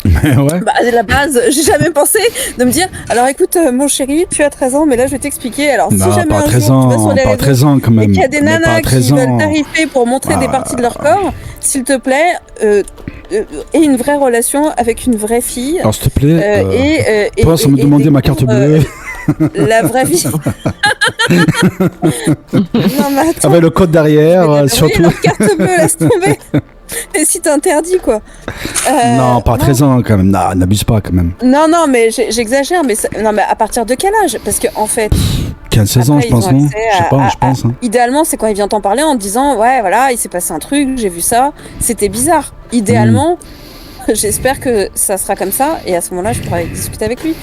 Mais ouais. Bah c'est la base, j'ai jamais pensé de me dire alors écoute mon chéri tu as 13 ans mais là je vais t'expliquer alors non, si jamais pas un 13 jour ans, tu vas sur les pas réseaux 13 ans quand même. et qu'il y a des nanas qui veulent tarifer pour montrer des bah... parties de leur corps, s'il te plaît et une vraie relation avec une vraie fille. Alors s'il te plaît, pense à me demander ma carte bleue. La vraie vie. Non, mais attends. Avec le code derrière, surtout. Leur carte bleue, laisse tomber. Et si t'interdis, quoi. Non, pas 13 ans quand même. Non, n'abuse pas quand même. Non, mais j'exagère. Mais non, mais à partir de quel âge ? Parce que en fait. 15-16 ans, je pense, non ? Je sais pas, je pense. Idéalement, c'est quand il vient t'en parler en te disant ouais, voilà, il s'est passé un truc, j'ai vu ça, c'était bizarre. Idéalement. J'espère que ça sera comme ça et à ce moment-là je pourrai discuter avec lui.